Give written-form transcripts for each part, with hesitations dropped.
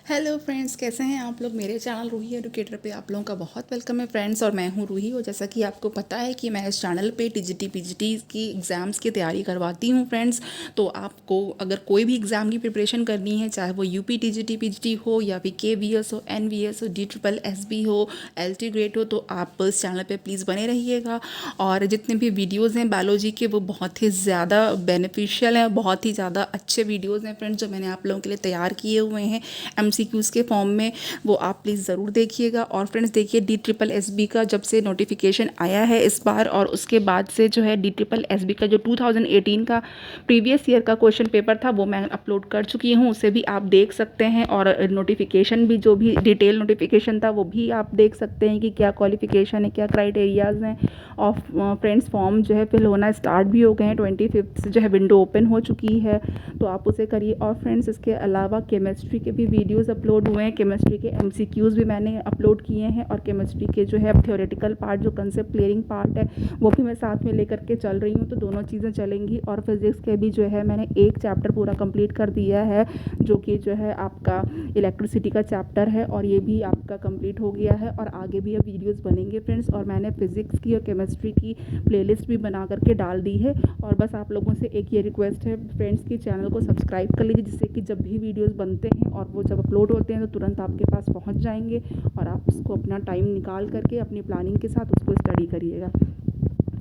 Hello friends, कैसे हैं आप लोग। मेरे चैनल रूही एडुकेटर पे आप लोगों का बहुत वेलकम है फ्रेंड्स। और मैं हूं रूही, और जैसा कि आपको पता है कि मैं इस चैनल पे टीजीटी पीजीटी की एग्ज़ाम्स की तैयारी करवाती हूं फ्रेंड्स। तो आपको अगर कोई भी एग्ज़ाम की प्रिपरेशन करनी है, चाहे वो यूपी टीजीटी पीजीटी हो या फिर केवीएस हो, एनवीएस हो, DSSB हो, एलटी ग्रेड हो, तो आप इस चैनल पर प्लीज़ बने रहिएगा। और जितने भी वीडियोज़ हैं बायोलॉजी के, वो बहुत ही ज़्यादा बेनिफिशियल हैं, बहुत ही ज़्यादा अच्छे वीडियोज़ हैं फ्रेंड्स, जो मैंने आप लोगों के लिए तैयार किए हुए हैं MCQs के फॉर्म में। वो आप प्लीज़ ज़रूर देखिएगा। और फ्रेंड्स देखिए, DSSB का जब से नोटिफिकेशन आया है इस बार, और उसके बाद से जो है DSSB का जो 2018 का प्रीवियस ईयर का क्वेश्चन पेपर था वो मैं अपलोड कर चुकी हूँ, उसे भी आप देख सकते हैं। और नोटिफिकेशन भी, जो भी डिटेल नोटिफिकेशन था वो भी आप देख सकते हैं कि क्या क्वालिफिकेशन है, क्या क्राइटेरियाज़ हैं। और फ्रेंड्स फॉर्म जो है फिल होना स्टार्ट भी हो गए हैं, 25 से जो है विंडो ओपन हो चुकी है, तो आप उसे करिए। और फ्रेंड्स इसके अलावा केमिस्ट्री के भी वीडियोस अपलोड हुए हैं, केमिस्ट्री के MCQs भी मैंने अपलोड किए हैं, और केमिस्ट्री के जो है थ्योरेटिकल पार्ट, जो कंसेप्ट क्लियरिंग पार्ट है, वो भी मैं साथ में लेकर के चल रही हूँ, तो दोनों चीज़ें चलेंगी। और फिजिक्स के भी जो है मैंने एक चैप्टर पूरा कंप्लीट कर दिया है, जो कि जो है आपका इलेक्ट्रिसिटी का चैप्टर है, और ये भी आपका कंप्लीट हो गया है, और आगे भी अब वीडियोज़ बनेंगे फ्रेंड्स। और मैंने फिजिक्स की और केमिस्ट्री की प्लेलिस्ट भी बना करके डाल दी है। और बस आप लोगों से एक ये रिक्वेस्ट है फ्रेंड्स कि चैनल को सब्सक्राइब कर लीजिए, जिससे कि जब भी वीडियोस बनते हैं और वो जब अपलोड होते हैं तो तुरंत आपके पास पहुंच जाएंगे, और आप उसको अपना टाइम निकाल करके अपनी प्लानिंग के साथ उसको स्टडी करिएगा।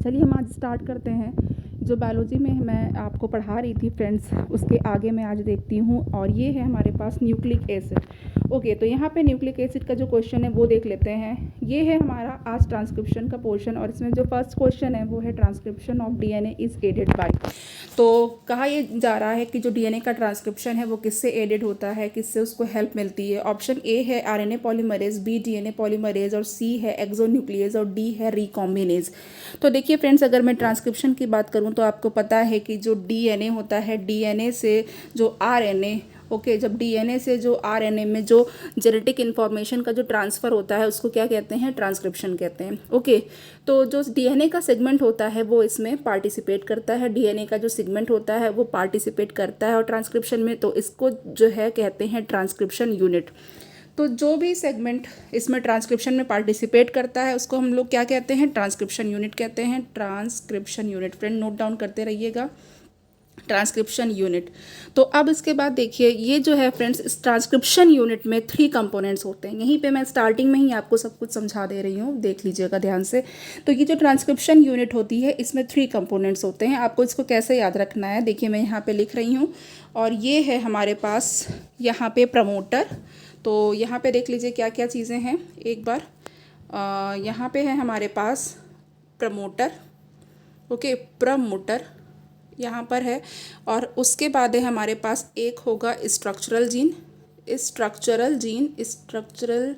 चलिए हम आज स्टार्ट करते हैं। जो बायोलॉजी में मैं आपको पढ़ा रही थी फ्रेंड्स, उसके आगे मैं आज देखती हूँ, और ये है हमारे पास न्यूक्लिक एसिड। ओके, तो यहाँ पे न्यूक्लिक एसिड का जो क्वेश्चन है वो देख लेते हैं। ये है हमारा आज ट्रांसक्रिप्शन का पोर्शन, और इसमें जो फर्स्ट क्वेश्चन है वो है transcription of DNA is aided by. तो कहा ये जा रहा है कि जो DNA का ट्रांसक्रिप्शन है वो किससे एडेड होता है, किससे उसको हेल्प मिलती है। ऑप्शन ए है RNA polymerase, B DNA polymerase, और सी है एक्सोन्यूक्लियस, और डी है रिकॉम्बिनेज। तो देखिए फ्रेंड्स, अगर मैं ट्रांसक्रिप्शन की बात करूं तो आपको पता है कि जो DNA होता है, DNA से जो RNA, ओके, जब DNA से जो RNA में जो जेनेटिक इन्फॉर्मेशन का जो ट्रांसफ़र होता है उसको क्या कहते हैं, ट्रांसक्रिप्शन कहते हैं। ओके, तो जो DNA का सेगमेंट होता है वो इसमें पार्टिसिपेट करता है, DNA का जो सेगमेंट होता है वो पार्टिसिपेट करता है और ट्रांसक्रिप्शन में, तो इसको जो है कहते हैं ट्रांसक्रिप्शन यूनिट। तो जो भी सेगमेंट इसमें ट्रांसक्रिप्शन में पार्टिसिपेट करता है उसको हम लोग क्या कहते हैं, ट्रांसक्रिप्शन यूनिट कहते हैं। Transcription unit, friend note down करते रहिएगा, ट्रांसक्रिप्शन यूनिट। तो अब इसके बाद देखिए, ये जो है फ्रेंड्स, इस ट्रांसक्रिप्शन यूनिट में 3 कंपोनेंट्स होते हैं। यहीं पे मैं स्टार्टिंग में ही आपको सब कुछ समझा दे रही हूँ, देख लीजिएगा ध्यान से। तो ये जो ट्रांसक्रिप्शन यूनिट होती है इसमें 3 कंपोनेंट्स होते हैं। आपको इसको कैसे याद रखना है, देखिए मैं यहाँ पे लिख रही हूँ, और ये है हमारे पास यहाँ पे प्रमोटर। तो यहाँ पे देख लीजिए क्या क्या चीज़ें हैं एक बार। यहाँ पे है हमारे पास प्रमोटर, ओके, प्रमोटर यहाँ पर है। और उसके बाद है हमारे पास एक होगा स्ट्रक्चरल जीन, स्ट्रक्चरल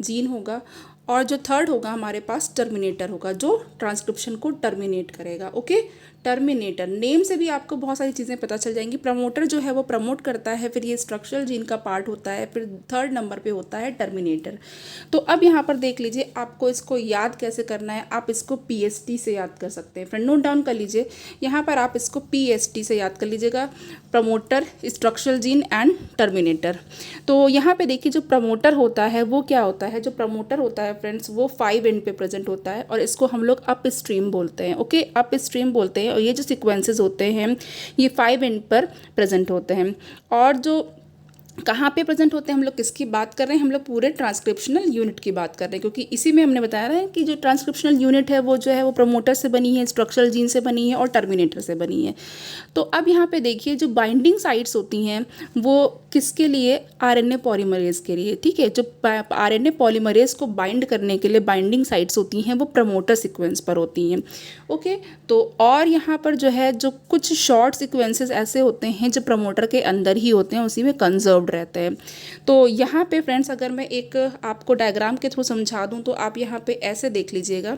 जीन होगा। और जो थर्ड होगा हमारे पास टर्मिनेटर होगा, जो ट्रांसक्रिप्शन को टर्मिनेट करेगा। ओके, टर्मिनेटर, नेम से भी आपको बहुत सारी चीज़ें पता चल जाएंगी। प्रमोटर जो है वो प्रमोट करता है, फिर ये स्ट्रक्चरल जीन का पार्ट होता है, फिर थर्ड नंबर पे होता है टर्मिनेटर। तो अब यहाँ पर देख लीजिए, आपको इसको याद कैसे करना है। आप इसको PST से याद कर सकते हैं, फ्रेंड नोट डाउन कर लीजिए। यहाँ पर आप इसको PST से याद कर लीजिएगा, promoter, structural gene and terminator. तो यहाँ पे देखिए, जो प्रमोटर होता है वो क्या होता है, जो प्रमोटर होता है फ्रेंड्स वो 5 एंड पे प्रेजेंट होता है, और इसको हम लोग अप स्ट्रीम बोलते हैं। ओके, अप स्ट्रीम बोलते हैं। और ये जो सीक्वेंसेस होते हैं ये 5 एंड पर प्रेजेंट होते हैं। और जो कहाँ पे प्रेजेंट होते हैं, हम लोग किसकी बात कर रहे हैं, हम लोग पूरे ट्रांसक्रिप्शनल यूनिट की बात कर रहे हैं, क्योंकि इसी में हमने बताया है कि जो ट्रांसक्रिप्शनल यूनिट है वो जो है वो प्रमोटर से बनी है, स्ट्रक्चरल जीन से बनी है, और टर्मिनेटर से बनी है। तो अब यहाँ पे देखिए, जो बाइंडिंग साइट्स होती हैं वो किसके लिए, RNA पॉलीमरेज के लिए। ठीक है, जो RNA पॉलीमरेज को बाइंड करने के लिए बाइंडिंग साइट्स होती हैं वो प्रमोटर सीक्वेंस पर होती हैं। ओके, तो और यहाँ पर जो है जो कुछ शॉर्ट सीक्वेंसेस ऐसे होते हैं जो प्रमोटर के अंदर ही होते हैं, उसी में कंजर्व्ड रहते हैं। तो यहाँ पे फ्रेंड्स, अगर मैं एक आपको डायग्राम के थ्रू समझा दूँ तो आप यहाँ पे ऐसे देख लीजिएगा,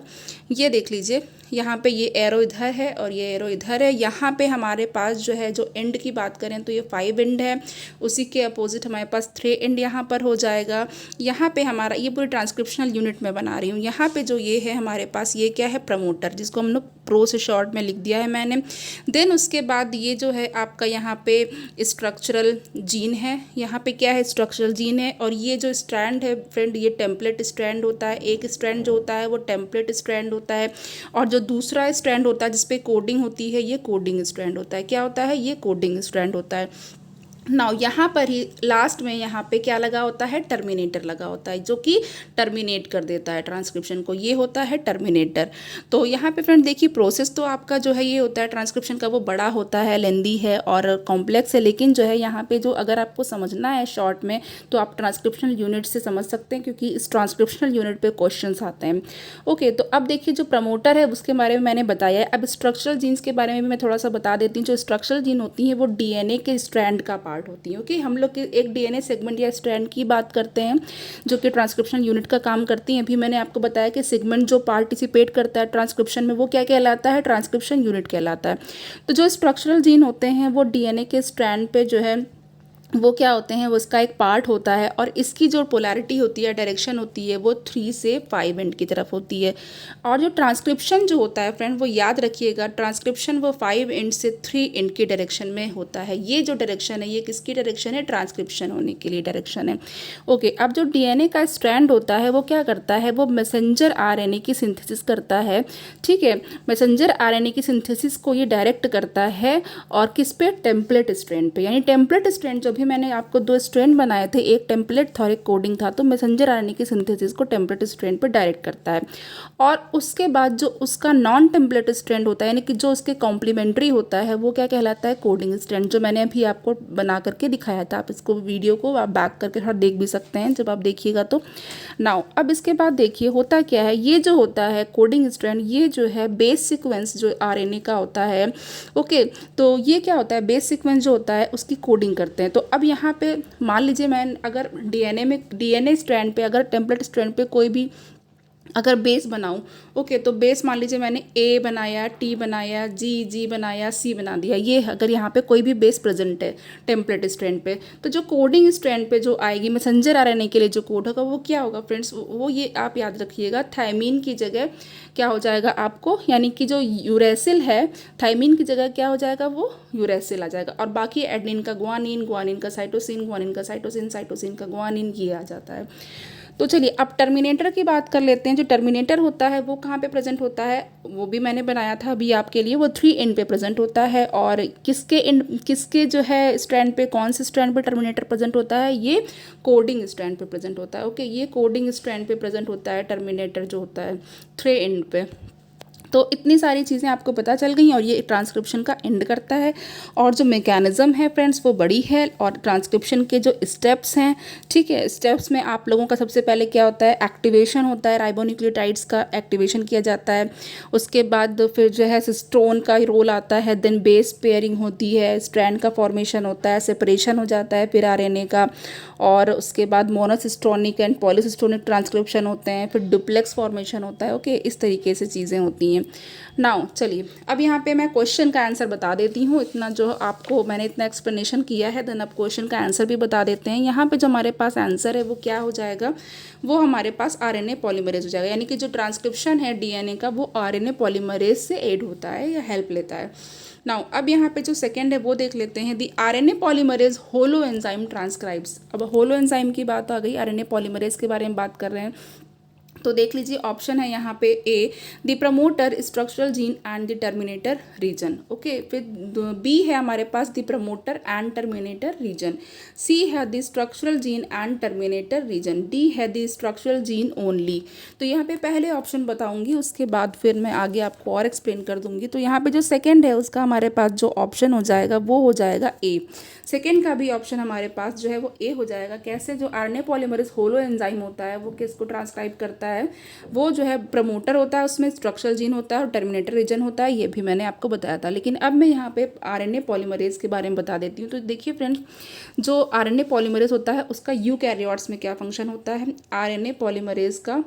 ये देख लीजिए, यहाँ पे ये एरो इधर है और ये एरो इधर है। यहाँ पे हमारे पास जो है, जो एंड की बात करें तो ये 5 एंड है, उसी के अपोजिट हमारे पास 3 एंड यहाँ पर हो जाएगा। यहाँ पे हमारा, ये पूरी ट्रांसक्रिप्शनल यूनिट में बना रही हूँ, यहाँ पे जो ये है हमारे पास, ये क्या है, प्रमोटर, जिसको हम लोग प्रो से शॉर्ट में लिख दिया है मैंने। देन उसके बाद ये जो है आपका यहाँ पे स्ट्रक्चरल जीन है, यहाँ पे क्या है स्ट्रक्चरल जीन है। और ये जो स्ट्रैंड है फ्रेंड ये टेम्पलेट स्ट्रैंड होता है, एक स्ट्रैंड जो होता है वो टेम्पलेट स्ट्रैंड होता है, और जो दूसरा स्ट्रैंड होता है जिसपे कोडिंग होती है ये कोडिंग स्ट्रैंड होता है। क्या होता है ये कोडिंग स्ट्रैंड होता है। नाउ यहाँ पर ही लास्ट में यहाँ पे क्या लगा होता है टर्मिनेटर लगा होता है, जो कि टर्मिनेट कर देता है ट्रांसक्रिप्शन को, ये होता है टर्मिनेटर। तो यहाँ पे फ्रेंड देखिए प्रोसेस तो आपका जो है ये होता है ट्रांसक्रिप्शन का वो बड़ा होता है, लेंदी है और कॉम्प्लेक्स है, लेकिन जो है यहाँ पे जो अगर आपको समझना है शॉर्ट में तो आप ट्रांसक्रिप्शनल यूनिट से समझ सकते हैं, क्योंकि इस ट्रांसक्रिप्शनल यूनिट पे क्वेश्चंस आते हैं। ओके, तो अब देखिए जो प्रमोटर है उसके बारे में मैंने बताया है। अब स्ट्रक्चरल जीन्स के बारे में भी मैं थोड़ा सा बता देती हूँ। जो स्ट्रक्चरल जीन होती हैं वो डीएनए के स्ट्रैंड का पार्ट होती है। ओके, हम लोग एक डीएनए सेगमेंट या स्ट्रैंड की बात करते हैं जो कि ट्रांसक्रिप्शन यूनिट का काम करती हैं। अभी मैंने आपको बताया कि सेगमेंट जो पार्टिसिपेट करता है ट्रांसक्रिप्शन में वो क्या कहलाता है ट्रांसक्रिप्शन यूनिट कहलाता है। तो जो स्ट्रक्चरल जीन होते हैं वो डीएनए के स्ट्रैंड पे जो है वो क्या होते हैं वो इसका एक पार्ट होता है, और इसकी जो पोलैरिटी होती है डायरेक्शन होती है वो 3 से 5 एंड की तरफ होती है। और जो ट्रांसक्रिप्शन जो होता है फ्रेंड वो याद रखिएगा ट्रांसक्रिप्शन वो 5 एंड से 3 एंड की डायरेक्शन में होता है। ये जो डायरेक्शन है ये किसकी डायरेक्शन है ट्रांसक्रिप्शन होने के लिए डायरेक्शन है। ओके, अब जो डीएनए का स्ट्रैंड होता है वो क्या करता है वो मैसेंजर आरएनए की सिंथेसिस करता है। ठीक है, मैसेंजर आरएनए की सिंथेसिस को ये डायरेक्ट करता है और किस पे टेम्पलेट स्ट्रैंड पे, यानी टेम्पलेट स्ट्रैंड जो मैंने आपको 2 स्ट्रैंड बनाए थे, एक टेम्पलेट था और एक कोडिंग था, तो मैसेंजर आरएनए की सिंथेसिस को टेम्पलेट स्ट्रैंड पर डायरेक्ट करता है। और उसके बाद जो उसका नॉन टेम्पलेट स्ट्रैंड होता है यानी कि जो उसके कॉम्प्लीमेंट्री होता है वो क्या कहलाता है कोडिंग स्ट्रैंड, जो मैंने अभी आपको बना करके दिखाया था। आप इसको वीडियो को आप बैक करके थोड़ा देख भी सकते हैं जब आप देखिएगा तो। नाउ अब इसके बाद देखिए होता क्या है, ये जो होता है कोडिंग स्ट्रैंड ये जो है बेस सीक्वेंस जो आरएनए का होता है। ओके, तो ये क्या होता है बेस सीक्वेंस जो होता है उसकी कोडिंग करते हैं। तो अब यहाँ पे मान लीजिए मैं अगर डीएनए स्ट्रैंड पे अगर टेम्पलेट स्ट्रैंड पे कोई भी अगर बेस बनाऊं, ओके, तो बेस मान लीजिए मैंने ए बनाया, टी बनाया, जी बनाया, सी बना दिया। ये अगर यहाँ पे कोई भी बेस प्रेजेंट है टेम्पलेट स्ट्रैंड पे, तो जो कोडिंग स्ट्रैंड पे जो आएगी मैसेंजर आरएनए के लिए जो कोड होगा वो क्या होगा फ्रेंड्स, वो ये आप याद रखिएगा थायमीन की जगह क्या हो जाएगा आपको, यानी कि जो यूरेसिल है थायमीन की जगह क्या हो जाएगा वो यूरेसिल आ जाएगा। और बाकी एडनिन का ग्वानिन, ग्वानिन का साइटोसिन, ग्वानिन का साइटोसिन, साइटोसिन का ग्वानिन ये आ जाता है। तो चलिए अब टर्मिनेटर की बात कर लेते हैं। जो टर्मिनेटर होता है वो कहाँ पे प्रेजेंट होता है, वो भी मैंने बनाया था अभी आपके लिए, वो 3 एंड पे प्रेजेंट होता है। और किसके जो है स्ट्रैंड पे, कौन से स्ट्रैंड पे टर्मिनेटर प्रेजेंट होता है, ये कोडिंग स्ट्रैंड पे प्रेजेंट होता है। ओके, ये कोडिंग स्ट्रैंड पे प्रेजेंट होता है टर्मिनेटर जो होता है 3 एंड पे। तो इतनी सारी चीज़ें आपको पता चल गई और ये ट्रांसक्रिप्शन का एंड करता है। और जो मैकेनिज़्म है फ्रेंड्स वो बड़ी है, और ट्रांसक्रिप्शन के जो स्टेप्स हैं, ठीक है, स्टेप्स में आप लोगों का सबसे पहले क्या होता है एक्टिवेशन होता है, राइबोन्यूक्लियोटाइड्स का एक्टिवेशन किया जाता है। उसके बाद फिर जो है सिस्टोन का रोल आता है, देन बेस पेयरिंग होती है, स्ट्रैंड का फॉर्मेशन होता है, सेपरेशन हो जाता है फिर आरएनए का, और उसके बाद मोनोसिस्टोनिक एंड पॉलीसिस्टोनिक ट्रांसक्रिप्शन होते हैं, फिर डुप्लेक्स फॉर्मेशन होता है। ओके, इस तरीके से चीज़ें होती हैं। नाउ चलिए अब यहाँ पे मैं क्वेश्चन का आंसर बता देती हूँ। इतना जो आपको मैंने इतना एक्सप्लेनेशन किया है, देन अब क्वेश्चन का आंसर भी बता देते हैं। यहाँ पे जो हमारे पास आंसर है वो क्या हो जाएगा, वो हमारे पास आरएनए पॉलीमरेज हो जाएगा, यानी कि जो ट्रांसक्रिप्शन है डीएनए का वो आरएनए पॉलीमरेज से एड होता है या हेल्प लेता है। नाउ अब यहाँ पे जो सेकंड है वो देख लेते हैं, दी RNA polymerase holo enzyme transcribes. अब होलो एंजाइम की बात आ गई, आरएनए पॉलीमरेज के बारे में बात कर रहे हैं। तो देख लीजिए ऑप्शन है यहाँ पे A the promoter structural gene and the terminator region. Okay, फिर बी है हमारे पास the promoter and terminator region, C है the structural gene and terminator region, D है द स्ट्रक्चरल जीन ओनली। तो यहाँ पे पहले ऑप्शन बताऊंगी, उसके बाद फिर मैं आगे आपको और एक्सप्लेन कर दूंगी। तो यहाँ पे जो सेकेंड है उसका हमारे पास जो ऑप्शन हो जाएगा वो हो जाएगा ए। सेकेंड का भी ऑप्शन हमारे पास जो है वो ए हो जाएगा। कैसे, जो आरएनए पॉलीमरेज होलो एंजाइम होता है वो किसको ट्रांसक्राइब करता है, वो जो है प्रमोटर होता है, उसमें स्ट्रक्चरल जीन होता है और टर्मिनेटर रीजन होता है, ये भी मैंने आपको बताया था। लेकिन अब मैं यहाँ पे आरएनए पॉलीमरेज के बारे में बता देती हूँ। तो देखिए फ्रेंड्स, जो आरएनए पॉलीमरेज होता है उसका यूकैरियोट्स में क्या फंक्शन होता है आरएनए पॉलीमरेज का,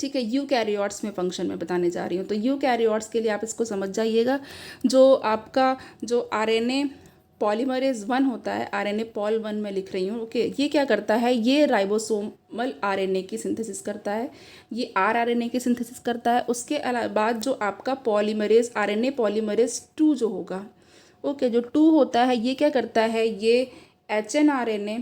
ठीक है, यूकैरियोट्स में फंक्शन में बताने जा रही हूँ। तो यूकैरियोट्स के लिए आप इसको समझ जाइएगा, जो आपका जो आरएनए पॉलीमरेज 1 होता है, आरएनए पॉल 1 में लिख रही हूँ। ओके, ये क्या करता है, ये राइबोसोमल आरएनए की सिंथेसिस करता है, ये आरएनए की सिंथेसिस करता है। उसके बाद जो आपका पॉलीमरेज आरएनए पॉलीमरेज 2 जो होगा, ओके, जो 2 होता है ये क्या करता है, ये HNRNA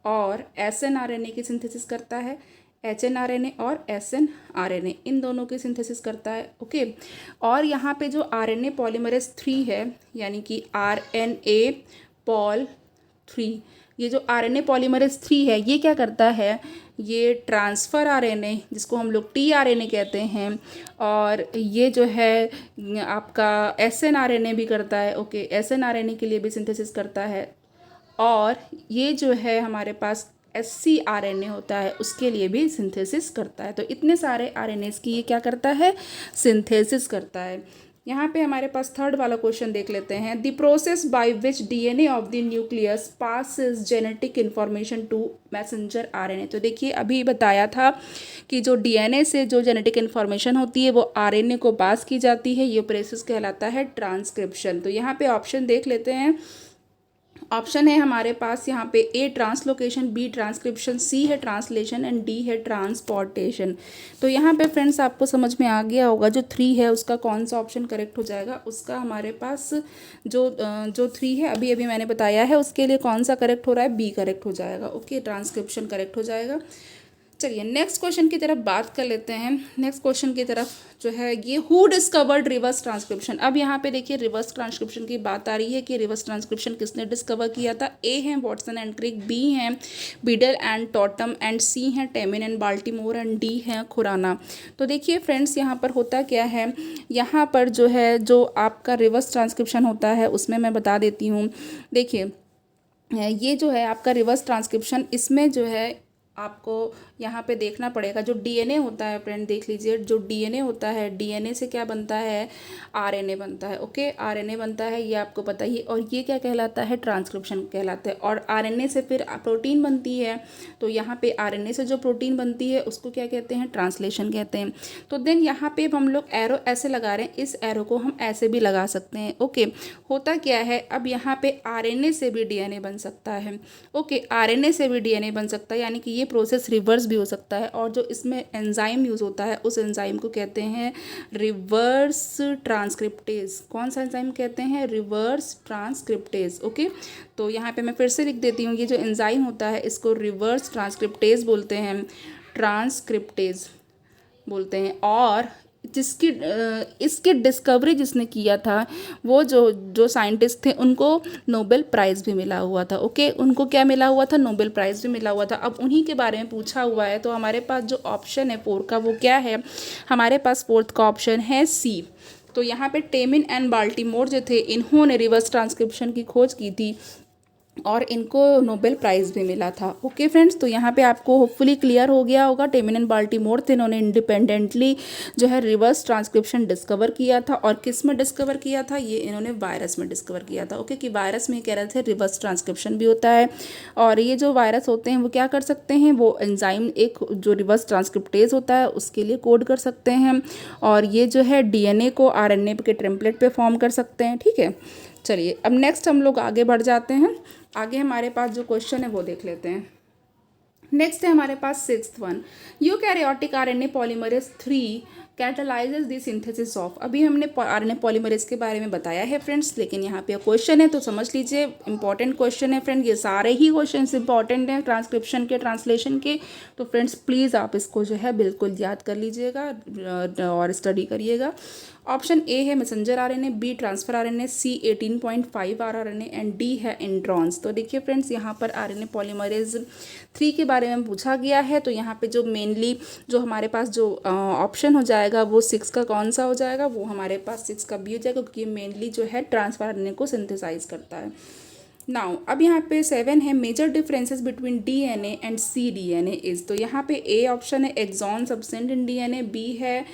और SNRNA की सिंथेसिस करता है, HNRNA और SNRNA इन दोनों की सिंथेसिस करता है। ओके, और यहाँ पे जो RNA पॉलीमरेज 3 है, यानी कि RNA पॉल 3, ये जो RNA पॉलीमरेज 3 है ये क्या करता है, ये ट्रांसफ़र RNA जिसको हम लोग tRNA कहते हैं, और ये जो है आपका SNRNA भी करता है। ओके, SNRNA के लिए भी सिंथेसिस करता है, और ये जो है हमारे पास ScRNA होता है उसके लिए भी सिंथेसिस करता है। तो इतने सारे RNAs की ये क्या करता है, सिंथेसिस करता है। यहाँ पे हमारे पास थर्ड वाला क्वेश्चन देख लेते हैं। The process by which DNA of the nucleus passes genetic information to messenger RNA। तो देखिए अभी बताया था कि जो DNA से जो जेनेटिक इन्फॉर्मेशन होती है वो RNA को पास की जाती है, ये प्रोसेस कहलाता है ट्रांसक्रिप्शन। तो यहाँ पे ऑप्शन देख लेते हैं। ऑप्शन है हमारे पास यहाँ पे A translocation, B transcription, C है ट्रांसलेशन एंड D है ट्रांसपोर्टेशन। तो यहाँ पे फ्रेंड्स आपको समझ में आ गया होगा जो 3 है उसका कौन सा ऑप्शन करेक्ट हो जाएगा। उसका हमारे पास जो 3 है अभी अभी मैंने बताया है उसके लिए कौन सा करेक्ट हो रहा है, B करेक्ट हो जाएगा। ओके, ट्रांसक्रिप्शन करेक्ट हो जाएगा। चलिए नेक्स्ट क्वेश्चन की तरफ बात कर लेते हैं। नेक्स्ट क्वेश्चन की तरफ जो है ये हु डिस्कवर्ड रिवर्स ट्रांसक्रिप्शन। अब यहाँ पे देखिए रिवर्स ट्रांसक्रिप्शन की बात आ रही है कि रिवर्स ट्रांसक्रिप्शन किसने डिस्कवर किया था। ए है वॉटसन एंड क्रिक, बी है Beadle and Tatum and C है Temin and Baltimore and D है खुराना। तो देखिए फ्रेंड्स यहाँ पर होता क्या है, यहाँ पर जो है जो आपका रिवर्स ट्रांसक्रिप्शन होता है उसमें मैं बता देती हूँ। देखिए ये जो है आपका रिवर्स ट्रांसक्रिप्शन, इसमें जो है आपको यहाँ पे देखना पड़ेगा जो डीएनए होता है। फ्रेंड देख लीजिए जो डीएनए होता है, डीएनए से क्या बनता है, आरएनए बनता है। ओके, आरएनए बनता है, ये आपको पता ही। और ये क्या कहलाता है, ट्रांसक्रिप्शन कहलाता है। और आरएनए से फिर प्रोटीन बनती है, तो यहाँ पे आरएनए से जो प्रोटीन बनती है उसको क्या कहते हैं, ट्रांसलेशन कहते हैं। तो देन यहाँ पे हम लोग एरो ऐसे लगा रहे हैं, इस एरो को हम ऐसे भी लगा सकते हैं। ओके, होता क्या है, अब यहाँ पे आरएनए से भी डीएनए बन सकता है। ओके, आरएनए से भी डीएनए बन सकता है, यानी कि ये प्रोसेस रिवर्स भी हो सकता है। और जो इसमें एंजाइम यूज़ होता है उस एंजाइम को कहते हैं रिवर्स ट्रांसक्रिप्टेज। कौन सा एंजाइम कहते हैं, रिवर्स ट्रांसक्रिप्टेज। ओके, तो यहाँ पे मैं फिर से लिख देती हूँ, ये जो एंजाइम होता है इसको रिवर्स ट्रांसक्रिप्टेज बोलते हैं, ट्रांसक्रिप्टेज बोलते हैं। और जिसकी इसकी डिस्कवरी जिसने किया था वो जो साइंटिस्ट थे उनको नोबेल प्राइज़ भी मिला हुआ था। ओके, उनको क्या मिला हुआ था, नोबेल प्राइज़ भी मिला हुआ था। अब उन्हीं के बारे में पूछा हुआ है, तो हमारे पास जो ऑप्शन है 4 का वो क्या है, हमारे पास 4th का ऑप्शन है सी। तो यहाँ पे टेमिन एंड बाल्टीमोर जो थे इन्होंने रिवर्स ट्रांसक्रिप्शन की खोज की थी और इनको नोबेल प्राइज़ भी मिला था। ओके फ्रेंड्स, तो यहाँ पे आपको होपफुली क्लियर हो गया होगा। टेमिन एंड बाल्टीमोर थे, इन्होंने इंडिपेंडेंटली जो है रिवर्स ट्रांसक्रिप्शन डिस्कवर किया था। और किस में डिस्कवर किया था, ये इन्होंने वायरस में डिस्कवर किया था। ओके, कि वायरस में कह रहे थे रिवर्स ट्रांसक्रिप्शन भी होता है। और ये जो वायरस होते हैं वो क्या कर सकते हैं, वो एंजाइम एक जो रिवर्स ट्रांसक्रिप्टेज होता है उसके लिए कोड कर सकते हैं। और ये जो है डीएनए को आरएनए के टेम्पलेट पे फॉर्म कर सकते हैं। ठीक है, चलिए अब नेक्स्ट हम लोग आगे बढ़ जाते हैं। आगे हमारे पास जो क्वेश्चन है वो देख लेते हैं। नेक्स्ट है हमारे पास 6th one, eukaryotic RNA polymerase 3 catalyses the synthesis of. अभी हमने आरएनए पॉलीमरेज के बारे में बताया है फ्रेंड्स, लेकिन यहाँ पे क्वेश्चन है तो समझ लीजिए, इंपॉर्टेंट क्वेश्चन है फ्रेंड। ये सारे ही क्वेश्चन इंपॉर्टेंट हैं ट्रांसक्रिप्शन के, ट्रांसलेशन के। तो फ्रेंड्स प्लीज़ आप इसको जो है बिल्कुल याद कर लीजिएगा और स्टडी करिएगा। ऑप्शन ए है messenger RNA, B transfer RNA, C 18.5 RNA and D है इंट्रॉन्स। तो देखिए फ्रेंड्स यहाँ पर आरएनए पॉलीमरेज 3 के बारे में पूछा गया है। तो यहाँ पे जो मेनली जो हमारे पास जो ऑप्शन हो जाएगा वो 6 का कौन सा हो जाएगा, वो हमारे पास 6 का बी हो जाएगा, क्योंकि मेनली जो है ट्रांसफर आरएनए को सिंथेसाइज करता है। नाउ अब यहाँ पे 7 है, major differences between DNA and C DNA is. तो यहाँ पे ए ऑप्शन है exon absent in DNA, B है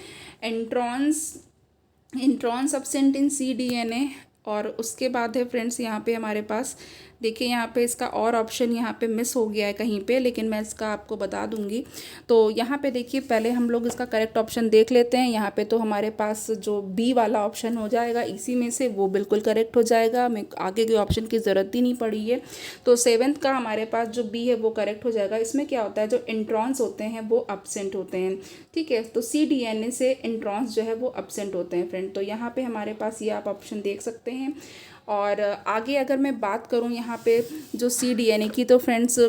intron absent in C DNA, और उसके बाद है फ्रेंड्स यहाँ पे हमारे पास देखिए यहाँ पे इसका और ऑप्शन यहाँ पे मिस हो गया है कहीं पे, लेकिन मैं इसका आपको बता दूंगी। तो यहाँ पे देखिए पहले हम लोग इसका करेक्ट ऑप्शन देख लेते हैं। यहाँ पे तो हमारे पास जो बी वाला ऑप्शन हो जाएगा इसी में से, वो बिल्कुल करेक्ट हो जाएगा, हमें आगे के ऑप्शन की ज़रूरत ही नहीं पड़ी है। तो 7th का हमारे पास जो बी है वो करेक्ट हो जाएगा। इसमें क्या होता है, जो इंट्रॉन्स होते हैं वो अब्सेंट होते हैं, ठीक है। तो cDNA से इंट्रॉन्स जो है वो अब्सेंट होते हैं फ्रेंड। तो यहाँ पे हमारे पास ये आप ऑप्शन देख सकते हैं। और आगे अगर मैं बात करूँ यहाँ पे जो cDNA की, तो फ्रेंड्स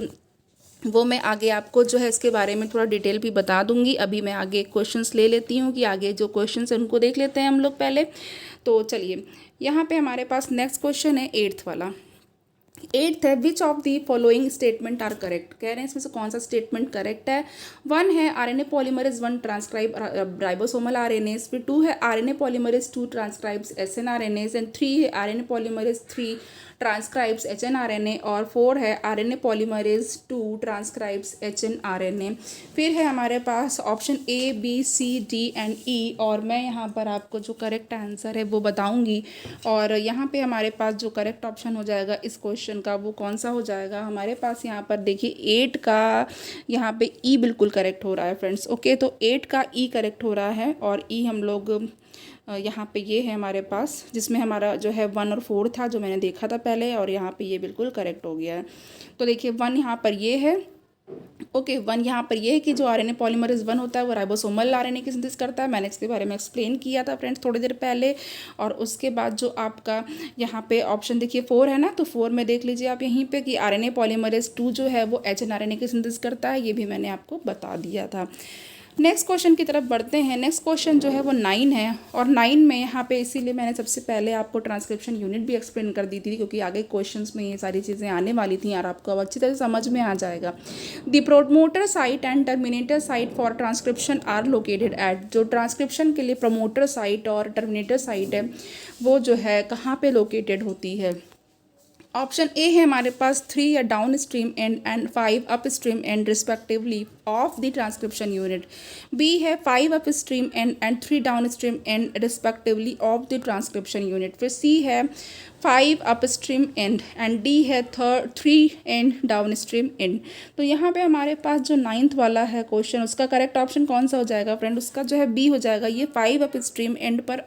वो मैं आगे आपको जो है इसके बारे में थोड़ा डिटेल भी बता दूंगी। अभी मैं आगे क्वेश्चंस ले लेती हूँ कि आगे जो क्वेश्चंस हैं उनको देख लेते हैं हम लोग पहले। तो चलिए यहाँ पे हमारे पास नेक्स्ट क्वेश्चन है 8th वाला। 8th है, which of the following statement are correct. कह रहे हैं इसमें से कौन सा स्टेटमेंट करेक्ट है। 1 है RNA polymerase 1 transcribe ribosomal RNAs, फिर 2 है RNA polymerase 2 transcribes SNRNAs, and 3 है RNA पॉलीमरेज 3 ट्रांसक्राइब्स HNRNA, और 4 है RNA पॉलीमरेज 2 ट्रांसक्राइब्स HNRNA। फिर है हमारे पास option A B C D and E, और मैं यहाँ पर आपको जो करेक्ट आंसर है वो बताऊँगी। और यहाँ पे हमारे पास जो करेक्ट ऑप्शन हो जाएगा इस क्वेश्चन का वो कौन सा हो जाएगा हमारे पास, यहाँ पर देखिए 8 का यहाँ पे E बिल्कुल करेक्ट हो रहा है फ्रेंड्स। ओके, तो 8 का E करेक्ट हो रहा है, और E हम लोग यहाँ पे ये है हमारे पास, जिसमें हमारा जो है 1 और 4 था जो मैंने देखा था पहले, और यहाँ पे ये बिल्कुल करेक्ट हो गया है। तो देखिए 1 यहाँ पर ये है, ओके 1 यहाँ पर ये है कि जो RNA पॉलीमरेज 1 होता है वो राइबोसोमल RNA की सिंथेसिस करता है। मैंने इसके बारे में एक्सप्लेन किया था फ्रेंड्स थोड़ी देर पहले। और उसके बाद जो आपका यहाँ पे ऑप्शन देखिए 4 है ना, तो 4 में देख लीजिए आप यहीं पे कि RNA पॉलीमरेज 2 जो है वो HNRNA की सिंथेसिस करता है, ये भी मैंने आपको बता दिया था। नेक्स्ट क्वेश्चन की तरफ बढ़ते हैं। नेक्स्ट क्वेश्चन जो है वो 9 है, और 9 में यहाँ पे इसीलिए मैंने सबसे पहले आपको ट्रांसक्रिप्शन यूनिट भी एक्सप्लेन कर दी थी, क्योंकि आगे क्वेश्चंस में ये सारी चीज़ें आने वाली थी और आपको अब अच्छी तरह समझ में आ जाएगा। The promoter site and terminator site for transcription are located at. जो ट्रांसक्रिप्शन के लिए प्रमोटर साइट और टर्मिनेटर साइट है वो जो है कहाँ पे लोकेटेड होती है। ऑप्शन ए है हमारे पास 3 या downstream end 5 upstream end respectively of the transcription unit. B है 5 upstream end 3 downstream end respectively of the transcription unit. फिर सी है 5 अप स्ट्रीम एंड डी है 3 एंड डाउन स्ट्रीम एंड। तो यहाँ पे हमारे पास जो 9th वाला है क्वेश्चन, उसका करेक्ट ऑप्शन कौन सा हो जाएगा फ्रेंड, उसका जो है बी हो जाएगा। ये 5 अप स्ट्रीम एंड पर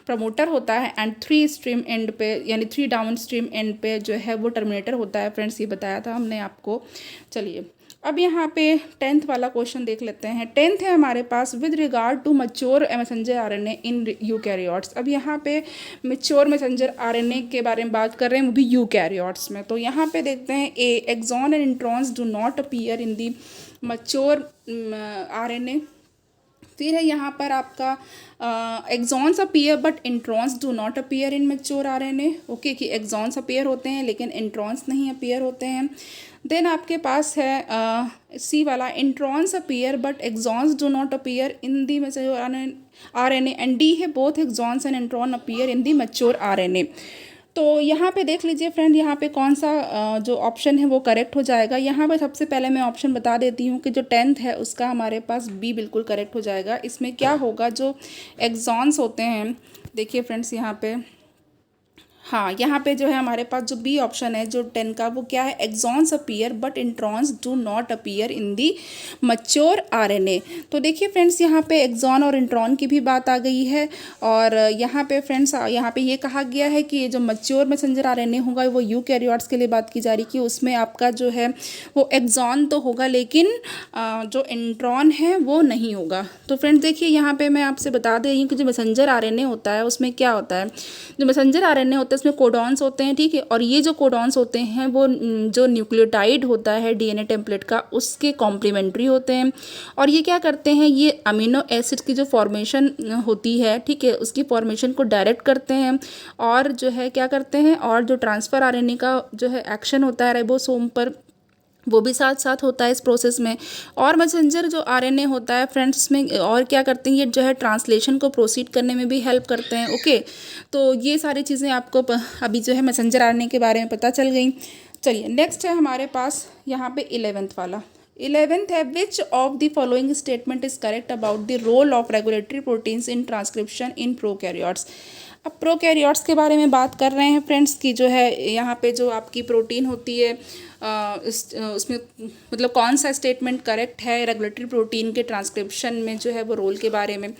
प्रमोटर होता है एंड 3 स्ट्रीम एंड पे यानी 3 डाउन स्ट्रीम एंड पे जो है वो टर्मिनेटर होता है फ्रेंड्स, ये बताया था हमने आपको। चलिए अब यहाँ पे 10th वाला क्वेश्चन देख लेते हैं। 10th है हमारे पास, with regard to mature messenger RNA in eukaryotes. अब यहाँ पे मैच्योर मैसेंजर RNA के बारे में बात कर रहे हैं, वो भी यूकैरियोट्स में। तो यहाँ पे देखते हैं A exon and introns do not appear in the mature RNA। फिर है यहाँ पर आपका exons appear but introns do not appear in mature RNA। Okay, कि एक्सॉन्स अपीयर होते हैं लेकिन इंट्रॉन्स नहीं अपीयर होते हैं। देन आपके पास है सी वाला, introns appear but exons do not appear in the mature RNA, and D है both exons and intron appear in the mature RNA। तो यहाँ पे देख लीजिए फ्रेंड, यहाँ पे कौन सा जो ऑप्शन है वो करेक्ट हो जाएगा। यहाँ पे सबसे पहले मैं ऑप्शन बता देती हूँ कि जो 10th है उसका हमारे पास बी बिल्कुल करेक्ट हो जाएगा। इसमें क्या होगा, जो एक्सॉन्स होते हैं, देखिए फ्रेंड्स यहाँ पे, हाँ यहाँ पे जो है हमारे पास जो बी ऑप्शन है जो 10 का, वो क्या है, exons appear but introns do not appear in the mature RNA। तो देखिए फ्रेंड्स यहाँ पे एक्सॉन और इंट्रॉन की भी बात आ गई है। और यहाँ पे फ्रेंड्स यहाँ पे ये कहा गया है कि जो मैच्योर मैसेंजर RNA होगा वो यूकैरियोट्स के लिए बात की जा रही कि उसमें आपका जो है वो एक्सॉन तो होगा लेकिन जो इंट्रॉन है वो नहीं होगा। तो फ्रेंड्स देखिए यहाँ पे मैं आपसे बता दे रही हूँ कि जो मैसेंजर RNA होता है उसमें क्या होता है, जो मैसेंजर RNA होता है उसमें कोडॉन्स होते हैं, ठीक है। और ये जो कोडॉन्स होते हैं वो जो न्यूक्लियोटाइड होता है DNA टेम्पलेट का उसके कॉम्प्लीमेंट्री होते हैं। और ये क्या करते हैं, ये अमीनो एसिड की जो फॉर्मेशन होती है, ठीक है, उसकी फॉर्मेशन को डायरेक्ट करते हैं। और जो है क्या करते हैं, और जो ट्रांसफ़र RNA का जो है एक्शन होता है राइबोसोम पर, वो भी साथ साथ होता है इस प्रोसेस में। और मैसेंजर जो RNA होता है फ्रेंड्स में और क्या करते हैं, ये जो है ट्रांसलेशन को प्रोसीड करने में भी हेल्प करते हैं। ओके, तो ये सारी चीज़ें आपको अभी जो है मैसेंजर RNA के बारे में पता चल गई। चलिए नेक्स्ट है हमारे पास यहाँ पे 11th वाला। 11th है, which of the following statement is correct about the role of regulatory proteins in transcription in prokaryotes. अब प्रोकैरियोट्स के बारे में बात कर रहे हैं फ्रेंड्स की जो है यहाँ पे जो आपकी प्रोटीन होती है उसमें मतलब कौन सा स्टेटमेंट करेक्ट है रेगुलेटरी प्रोटीन के ट्रांसक्रिप्शन में जो है वो रोल के बारे में।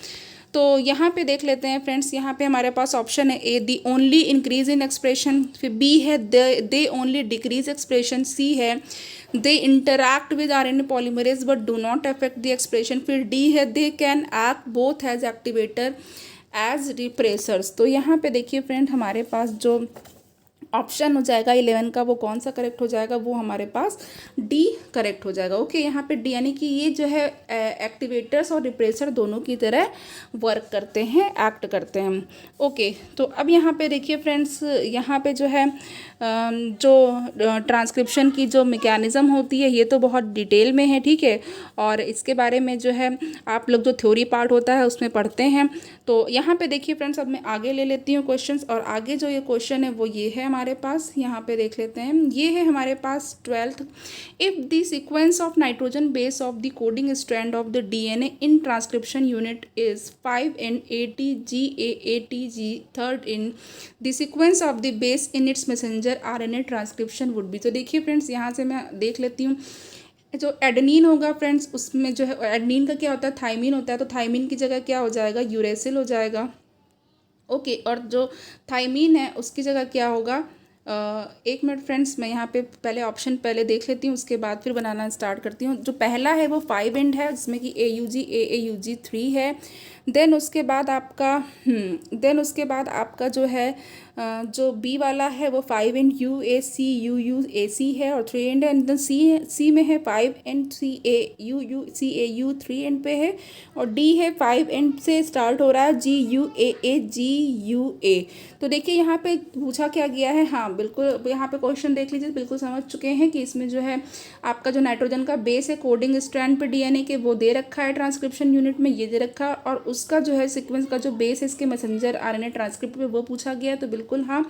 तो यहाँ पे देख लेते हैं फ्रेंड्स, यहाँ पे हमारे पास ऑप्शन है A the only increase in expression, फिर बी है they only decrease expression, C है they interact with RNA polymerase but do not affect the expression, फिर डी है they can act both as activator as repressors. तो यहाँ पे देखिए friend हमारे पास जो ऑप्शन हो जाएगा 11 का वो कौन सा करेक्ट हो जाएगा, वो हमारे पास डी करेक्ट हो जाएगा। ओके, यहाँ पे डी यानी कि ये जो है एक्टिवेटर्स और रिप्रेसर दोनों की तरह वर्क करते हैं, एक्ट करते हैं। ओके, तो अब यहाँ पे देखिए फ्रेंड्स, यहाँ पे जो है जो ट्रांसक्रिप्शन की जो मैकेनिज़्म होती है ये तो बहुत डिटेल में है, ठीक है, और इसके बारे में जो है आप लोग जो थ्योरी पार्ट होता है उसमें पढ़ते हैं। तो यहाँ पे देखिए फ्रेंड्स, अब मैं आगे ले लेती हूँ क्वेश्चंस, और आगे जो ये क्वेश्चन है वो ये है हमारे पास, यहाँ पे देख लेते हैं। ये है हमारे पास 12th, if the sequence of nitrogen base of the coding strand of the DNA in transcription unit is 5NATGAATG, third in the sequence of the base in its messenger RNA transcription would be. तो देखिए friends, यहाँ से मैं देख लेती हूँ, जो adenine होगा फ्रेंड्स उसमें जो है एडेनिन का क्या होता है, थाइमिन होता है, तो थाइमिन की जगह क्या हो जाएगा, यूरेसिल हो जाएगा। ओके, और जो थाइमिन है उसकी जगह क्या होगा, एक मिनट फ्रेंड्स, मैं यहाँ पे पहले ऑप्शन पहले देख लेती हूँ, उसके बाद फिर बनाना स्टार्ट करती हूँ। जो पहला है वो 5 एंड है, जिसमें कि AUG 3 है। देन उसके बाद आपका जो है जो बी वाला है वो 5 एंड UACUUAC है और 3 एंड है। एंड सी में है 5 एंड CAUU 3 एंड पे है, और डी है 5 एंड से स्टार्ट हो रहा है GUAA। तो देखिए यहाँ पे पूछा क्या गया है, हाँ बिल्कुल, यहाँ पे क्वेश्चन देख लीजिए, बिल्कुल समझ चुके हैं कि इसमें जो है आपका जो नाइट्रोजन का बेस है कोडिंग स्ट्रैंड पे डीएनए के, वो दे रखा है ट्रांसक्रिप्शन यूनिट में, ये दे रखा है, और उसका जो है सीक्वेंस का जो बेस है इसके मैसेंजर आरएनए ट्रांसक्रिप्ट पे वो पूछा गया है। तो बिल्कुल हाँ,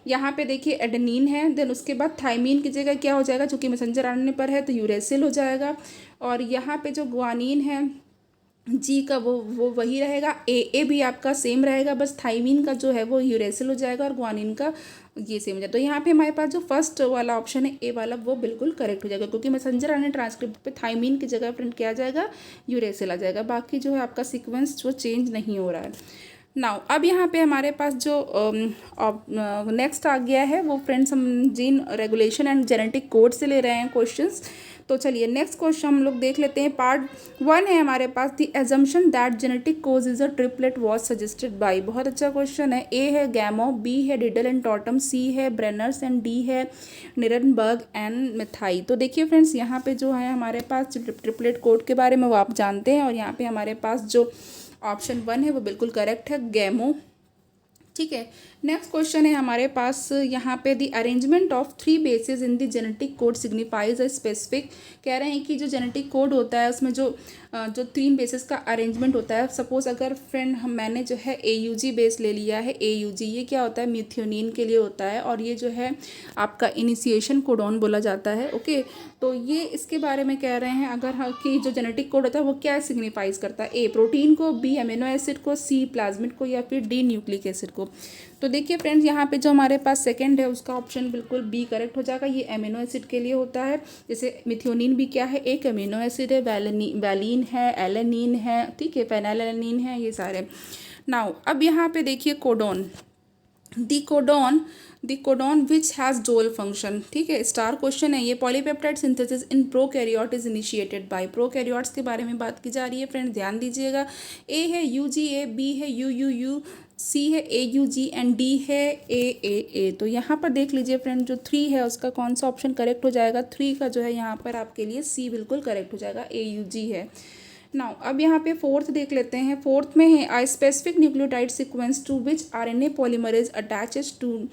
यहाँ पे देखिए एडेनिन है, देन उसके बाद थाइमीन की जगह क्या हो जाएगा, जो कि मैसेंजर आरएनए पर है तो यूरेसिल हो जाएगा, और यहाँ पे जो ग्वानिन है जी का वो वही रहेगा, ए भी आपका सेम रहेगा, बस थाइमीन का जो है वो यूरेसिल हो जाएगा और ग्वानिन का ये सेम हो जाएगा। तो यहाँ पे हमारे पास जो फर्स्ट वाला ऑप्शन है ए वाला वो बिल्कुल करेक्ट हो जाएगा, क्योंकि मैसेंजर आरएनए ट्रांसक्रिप्ट पे थाइमीन की जगह प्रिंट किया जाएगा, यूरेसिल आ जाएगा, बाकी जो है आपका सीक्वेंस जो चेंज नहीं हो रहा है। नाउ अब यहाँ पे हमारे पास जो नेक्स्ट आ गया है वो फ्रेंड्स, हम gene regulation and genetic code से ले रहे हैं क्वेश्चंस। तो चलिए नेक्स्ट क्वेश्चन हम लोग देख लेते हैं। पार्ट 1 है हमारे पास, the assumption that genetic code is a triplet was suggested by. बहुत अच्छा क्वेश्चन है। ए है गैमो, बी है डिडल एंड टॉटम, सी है ब्रेनर्स एंड डी है निरनबर्ग एंड मेथाई। तो देखिए फ्रेंड्स, यहाँ पे जो है हमारे पास ट्रिपलेट कोड के बारे में वो आप जानते हैं, और यहाँ पे हमारे पास जो ऑप्शन 1 है वो बिल्कुल करेक्ट है, गैमो, ठीक है। नेक्स्ट क्वेश्चन है हमारे पास यहाँ पे, the arrangement of 3 basis in the genetic code signifies a specific. कह रहे हैं कि जो जेनेटिक कोड होता है उसमें जो 3 बेसिस का अरेंजमेंट होता है। सपोज अगर फ्रेंड मैंने जो है AUG बेस ले लिया है, AUG ये क्या होता है, मिथ्योनिन के लिए होता है, और ये जो है आपका इनिशिएशन कोडॉन बोला जाता है। ओके, तो ये इसके बारे में कह रहे हैं अगर कि जो जेनेटिक कोड होता है वो क्या सिग्निफाइज करता है, ए प्रोटीन को, बी अमीनो एसिड को, सी प्लाज्मिड को, या फिर डी न्यूक्लिक एसिड को। तो देखिए फ्रेंड्स, यहाँ पे जो हमारे पास सेकंड है उसका ऑप्शन बिल्कुल बी करेक्ट हो जाएगा, ये अमीनो एसिड के लिए होता है। जैसे मिथ्योनिन भी क्या है, एक अमीनो एसिड है, वैलिन है, एलेनिन है, ठीक है, फेनाइलएलानिन है, ये सारे। नाउ अब यहाँ पे देखिए codon, the codon which has dual function, ठीक है, स्टार क्वेश्चन है ये। Polypeptide synthesis in prokaryote is initiated by. Prokaryotes के बारे में बात की जा रही है फ्रेंड्स, ध्यान दीजिएगा। ए है UGA, बी है UUU, सी है AUG एंड डी है AAA। तो यहाँ पर देख लीजिए फ्रेंड, जो 3 है उसका कौन सा ऑप्शन करेक्ट हो जाएगा, 3 का जो है यहाँ पर आपके लिए सी बिल्कुल करेक्ट हो जाएगा, AUG है। नाउ अब यहाँ पे फोर्थ देख लेते हैं। फोर्थ में है I specific nucleotide sequence to which RNA polymerase attaches to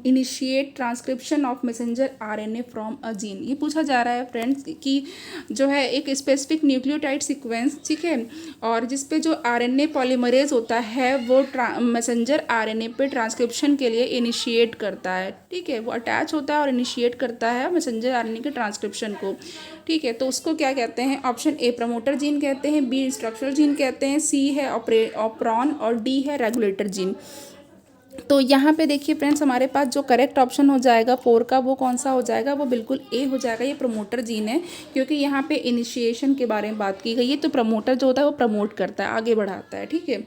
initiate transcription of messenger RNA from a gene. ये पूछा जा रहा है फ्रेंड्स कि जो है एक स्पेसिफिक न्यूक्लियोटाइड सीक्वेंस, ठीक है, और जिस पे जो RNA पॉलीमरेज होता है वो मैसेंजर RNA पे ट्रांसक्रिप्शन के लिए इनिशिएट करता है, ठीक है, वो अटैच होता है और इनिशिएट करता है मैसेंजर RNA के ट्रांसक्रिप्शन को, ठीक है। तो उसको क्या कहते हैं, ऑप्शन ए प्रमोटर जीन कहते हैं, बी इंस्ट्रक्शनल जीन कहते हैं, सी है ऑपरॉन, और डी है रेगुलेटर जीन। तो यहाँ पे देखिए फ्रेंड्स, हमारे पास जो करेक्ट ऑप्शन हो जाएगा 4 का, वो कौन सा हो जाएगा, वो बिल्कुल ए हो जाएगा। ये प्रमोटर जीन है, क्योंकि यहाँ पे इनिशिएशन के बारे में बात की गई है। तो प्रमोटर जो होता है वो प्रमोट करता है, आगे बढ़ाता है, ठीक है।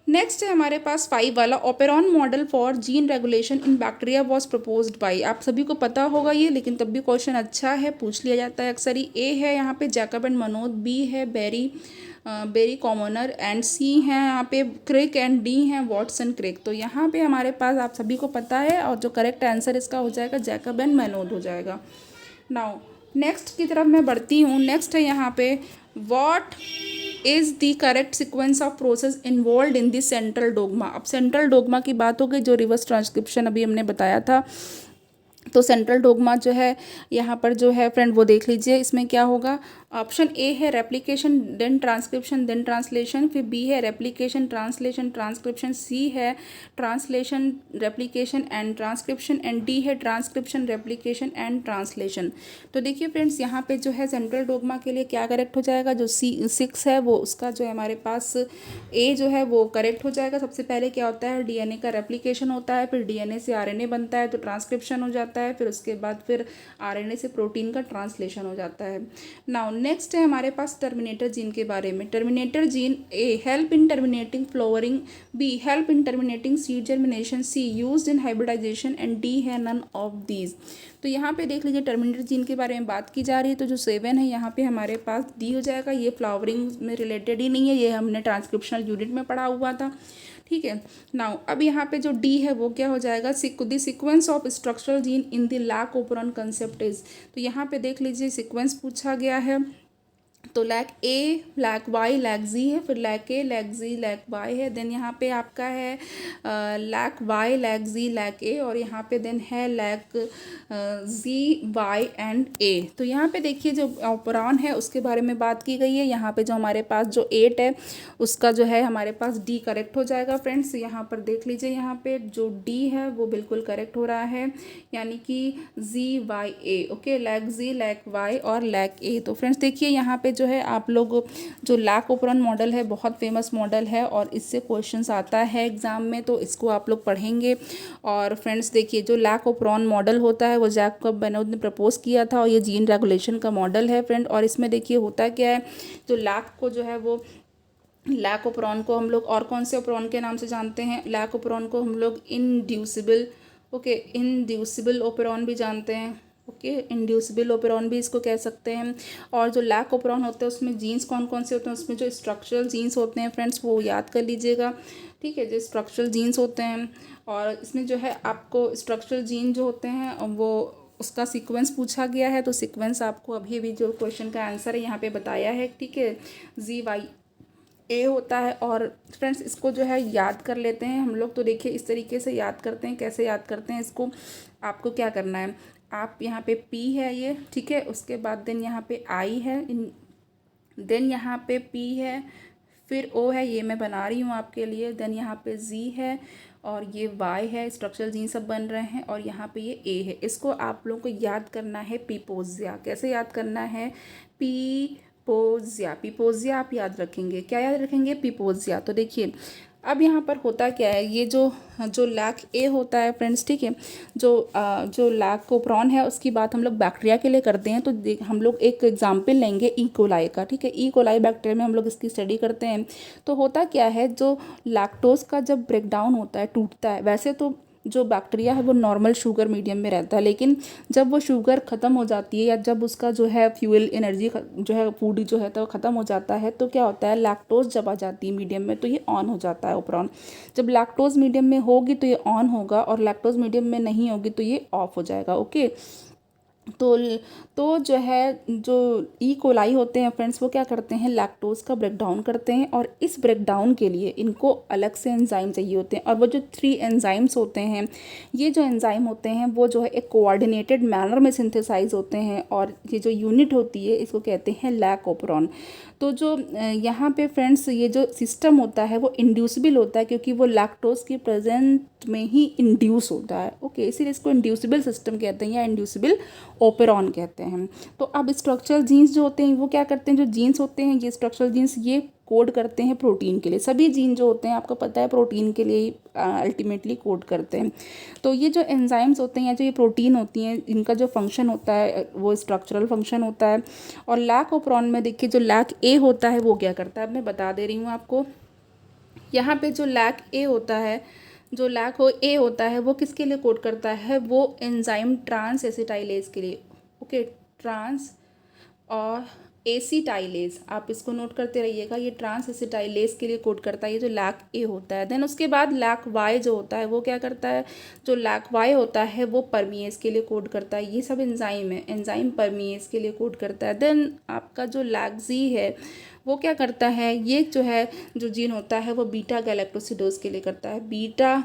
नेक्स्ट है हमारे पास 5 वाला, operon model for gene regulation in bacteria was proposed by. आप सभी को पता होगा ये, लेकिन तब भी क्वेश्चन अच्छा है, पूछ लिया जाता है अक्सर ही। ए है यहाँ पे जैकब एंड मनोद, बी है बेरी कॉमनर एंड सी है यहाँ पे क्रिक एंड डी है वॉटसन क्रिक। तो यहाँ पे हमारे पास आप सभी को पता है, और जो करेक्ट आंसर इसका हो जाएगा जैकब एंड मनोद हो जाएगा। नाउ नेक्स्ट की तरफ मैं बढ़ती हूँ। नेक्स्ट है यहाँ पे, what is the correct sequence of process involve in the central dogma. अब सेंट्रल डोगमा की बात हो गई, जो रिवर्स ट्रांसक्रिप्शन अभी हमने बताया था। तो सेंट्रल डोगमा जो है यहाँ पर जो है फ्रेंड, वो देख लीजिए। इसमें क्या होगा, ऑप्शन ए है replication then transcription then translation, फिर बी है रेप्लिकेशन ट्रांसलेशन ट्रांसक्रिप्शन, सी है translation replication and transcription, and D है ट्रांसक्रिप्शन रेप्लिकेशन एंड ट्रांसलेशन। तो देखिए फ्रेंड्स, यहाँ पे जो है सेंट्रल डोगमा के लिए क्या करेक्ट हो जाएगा, जो C6 है वो उसका जो है हमारे पास ए जो है वो करेक्ट हो जाएगा। सबसे पहले क्या होता है, डीएनए का रेप्लिकेशन होता है, फिर डीएनए से आरएनए बनता है तो ट्रांसक्रिप्शन हो जाता है, फिर उसके बाद फिर आरएनए से प्रोटीन का ट्रांसलेशन हो जाता है। नाउ नेक्स्ट है हमारे पास टर्मिनेटर जीन के बारे में। Terminator gene, A help in terminating flowering, B help in terminating seed germination, C used in hybridization and D है नन ऑफ दीज। तो यहाँ पे देख लीजिए टर्मिनेटर जीन के बारे में बात की जा रही है, तो जो 7 है यहाँ पे हमारे पास डी हो जाएगा। ये फ्लावरिंग में रिलेटेड ही नहीं है, ये हमने ट्रांसक्रिप्शनल यूनिट में पढ़ा हुआ था, ठीक है। नाउ अब यहाँ पे जो डी है वो क्या हो जाएगा, the sequence of structural gene in the lac operon concept is. तो यहाँ पे देख लीजिए सीक्वेंस पूछा गया है, तो lack a lac Y lack जी है, फिर lack a lack ji lac Y है, देन यहाँ पे आपका है लैक वाई लैक जी लैक ए, और यहाँ पे देन है लैक जी वाई एंड ए। तो यहाँ पे देखिए जो ऑपरॉन है उसके बारे में बात की गई है। यहाँ पे जो हमारे पास जो 8 है उसका जो है हमारे पास डी करेक्ट हो जाएगा फ्रेंड्स। यहाँ पर देख लीजिए, यहाँ पे जो डी है वो बिल्कुल करेक्ट हो रहा है, यानी कि जी वाई ए, ओके, लैक जी लैक वाई और लैक ए। तो फ्रेंड्स देखिए यहाँ पे जो है आप लोग, जो लैक ओपरॉन मॉडल है बहुत फेमस मॉडल है, और इससे क्वेश्चंस आता है एग्जाम में, तो इसको आप लोग पढ़ेंगे। और फ्रेंड्स देखिए जो लैक ओपरॉन मॉडल होता है वो जैकब मनोद ने प्रपोज किया था, और ये जीन रेगुलेशन का मॉडल है फ्रेंड। और इसमें देखिए होता क्या है, जो लैक को जो है वो, लैक ओपरॉन को हम लोग और कौन से ओपरॉन के नाम से जानते हैं, लैक ओपरॉन को हम लोग इंड्यूसिबल, ओके, इंड्यूसिबल ओपरॉन भी जानते हैं, ओके, इंड्यूसिबल ओपरॉन भी इसको कह सकते हैं। और जो लैक ओपरॉन होते हैं उसमें जीन्स कौन कौन से होते हैं, उसमें जो स्ट्रक्चरल जीन्स होते हैं फ्रेंड्स वो याद कर लीजिएगा, ठीक है, जो स्ट्रक्चरल जीन्स होते हैं। और इसमें जो है आपको स्ट्रक्चरल जीन जो होते हैं वो उसका सीक्वेंस पूछा गया है, तो सीक्वेंस आपको अभी भी जो क्वेश्चन का आंसर है यहाँ पे बताया है, ठीक है, जी वाई ए होता है। और फ्रेंड्स इसको जो है याद कर लेते हैं हम लोग। तो देखिए इस तरीके से याद करते हैं, कैसे याद करते हैं इसको, आपको क्या करना है, आप यहाँ पे पी है ये, ठीक है, उसके बाद देन यहाँ पे आई है, देन यहाँ पे पी है, फिर ओ है, ये मैं बना रही हूँ आपके लिए, देन यहाँ पे जी है, और ये वाई है, स्ट्रक्चरल जीन सब बन रहे हैं, और यहाँ पे ये ए है। इसको आप लोगों को याद करना है पीपोजिया। कैसे याद करना है, पीपोजिया, पीपोजिया आप याद रखेंगे, क्या याद रखेंगे, पीपोजिया। तो देखिए अब यहाँ पर होता क्या है, ये जो जो लैक ए होता है फ्रेंड्स, ठीक है, जो लैक ओपरॉन है उसकी बात हम लोग बैक्टीरिया के लिए करते हैं। तो हम लोग एक एग्जाम्पल लेंगे ई कोलाई का, ठीक है, ई कोलाई बैक्टीरिया में हम लोग इसकी स्टडी करते हैं। तो होता क्या है, जो लैक्टोज का जब ब्रेकडाउन होता है, टूटता है, वैसे तो जो बैक्टीरिया है वो नॉर्मल शुगर मीडियम में रहता है, लेकिन जब वो शुगर ख़त्म हो जाती है, या जब उसका जो है फ्यूल एनर्जी जो है फूड जो है तो वो ख़त्म हो जाता है, तो क्या होता है, लैक्टोज जब आ जाती है मीडियम में तो ये ऑन हो जाता है ओपरॉन। जब लैक्टोज मीडियम में होगी तो ये ऑन होगा, और लैक्टोज मीडियम में नहीं होगी तो ये ऑफ हो जाएगा, ओके। तो जो है जो ई कोलाई होते हैं फ्रेंड्स, वो क्या करते हैं, लैक्टोज का ब्रेकडाउन करते हैं, और इस ब्रेकडाउन के लिए इनको अलग से एंजाइम चाहिए होते हैं। और वो जो 3 एंजाइम्स होते हैं, ये जो एंजाइम होते हैं वो जो है एक कोऑर्डिनेटेड मैनर में सिंथेसाइज होते हैं, और ये जो यूनिट होती है इसको कहते हैं लैक ओपरॉन। तो जो यहाँ पे फ्रेंड्स ये जो सिस्टम होता है वो इंड्यूसिबल होता है, क्योंकि वो लैक्टोज की प्रेजेंट में ही इंड्यूस होता है, ओके, इसीलिए इसको इंड्यूसिबल सिस्टम कहते हैं या इंड्यूसिबल ओपेरॉन कहते हैं। तो अब स्ट्रक्चरल जीन्स जो होते हैं वो क्या करते हैं, जो जीन्स होते हैं ये स्ट्रक्चरल जीन्स ये कोड करते हैं प्रोटीन के लिए। सभी जीन जो होते हैं आपको पता है प्रोटीन के लिए अल्टीमेटली कोड करते हैं। तो ये जो एंजाइम्स होते हैं या जो ये प्रोटीन होती हैं इनका जो फंक्शन होता है वो स्ट्रक्चरल फंक्शन होता है। और लैक ओपेरॉन में देखिए जो लैक ए होता है वो क्या करता है, अब मैं बता दे रही हूँ आपको। यहाँ पे जो लैक ए होता है, जो लैक हो ए होता है वो किसके लिए कोड करता है, वो एंजाइम ट्रांस एसिटाइलेज के लिए। ओके, ट्रांस और एसिटाइलेज, आप इसको नोट करते रहिएगा, ये ट्रांस एसिटाइलेज के लिए कोड करता है ये जो लैक ए होता है। देन उसके बाद लैक वाई जो होता है वो क्या करता है, जो लैक वाई होता है वो परमीएज के लिए कोड करता है। ये सब एंजाइम है, एंजाइम परमीएज के लिए कोड करता है। देन आपका जो लैक जी है वो क्या करता है, ये जो है जो जीन होता है वो बीटा गैलेक्टोसिडोज के लिए करता है, बीटा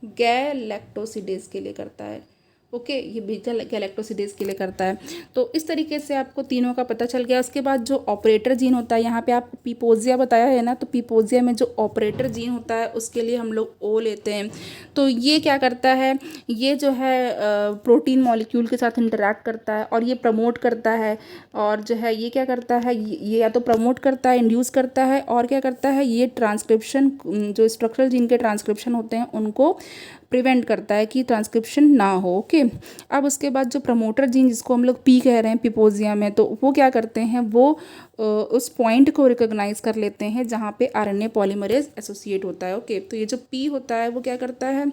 गैलेक्टोसिडेज के लिए करता है। ओके, ये बीटा गैलेक्टोसिडेज के लिए करता है। तो इस तरीके से आपको तीनों का पता चल गया। उसके बाद जो ऑपरेटर जीन होता है, यहाँ पे आपको पीपोजिया बताया है ना, तो पीपोजिया में जो ऑपरेटर जीन होता है उसके लिए हम लोग ओ लेते हैं। तो ये क्या करता है, ये जो है प्रोटीन मॉलिक्यूल के साथ इंटरैक्ट करता है और ये प्रमोट करता है। और जो है ये क्या करता है, ये या तो प्रमोट करता है, इंड्यूस करता है, और क्या करता है ये ट्रांसक्रिप्शन, जो स्ट्रक्चरल जीन के ट्रांसक्रिप्शन होते हैं उनको प्रिवेंट करता है कि ट्रांसक्रिप्शन ना हो। ओके, अब उसके बाद जो प्रमोटर जीन जिसको हम लोग पी कह रहे हैं पिपोजिया में, तो वो क्या करते हैं, वो उस पॉइंट को रिकॉग्नाइज कर लेते हैं जहाँ पे आरएनए पॉलीमरेज एसोसिएट होता है। ओके, तो ये जो पी होता है वो क्या करता है,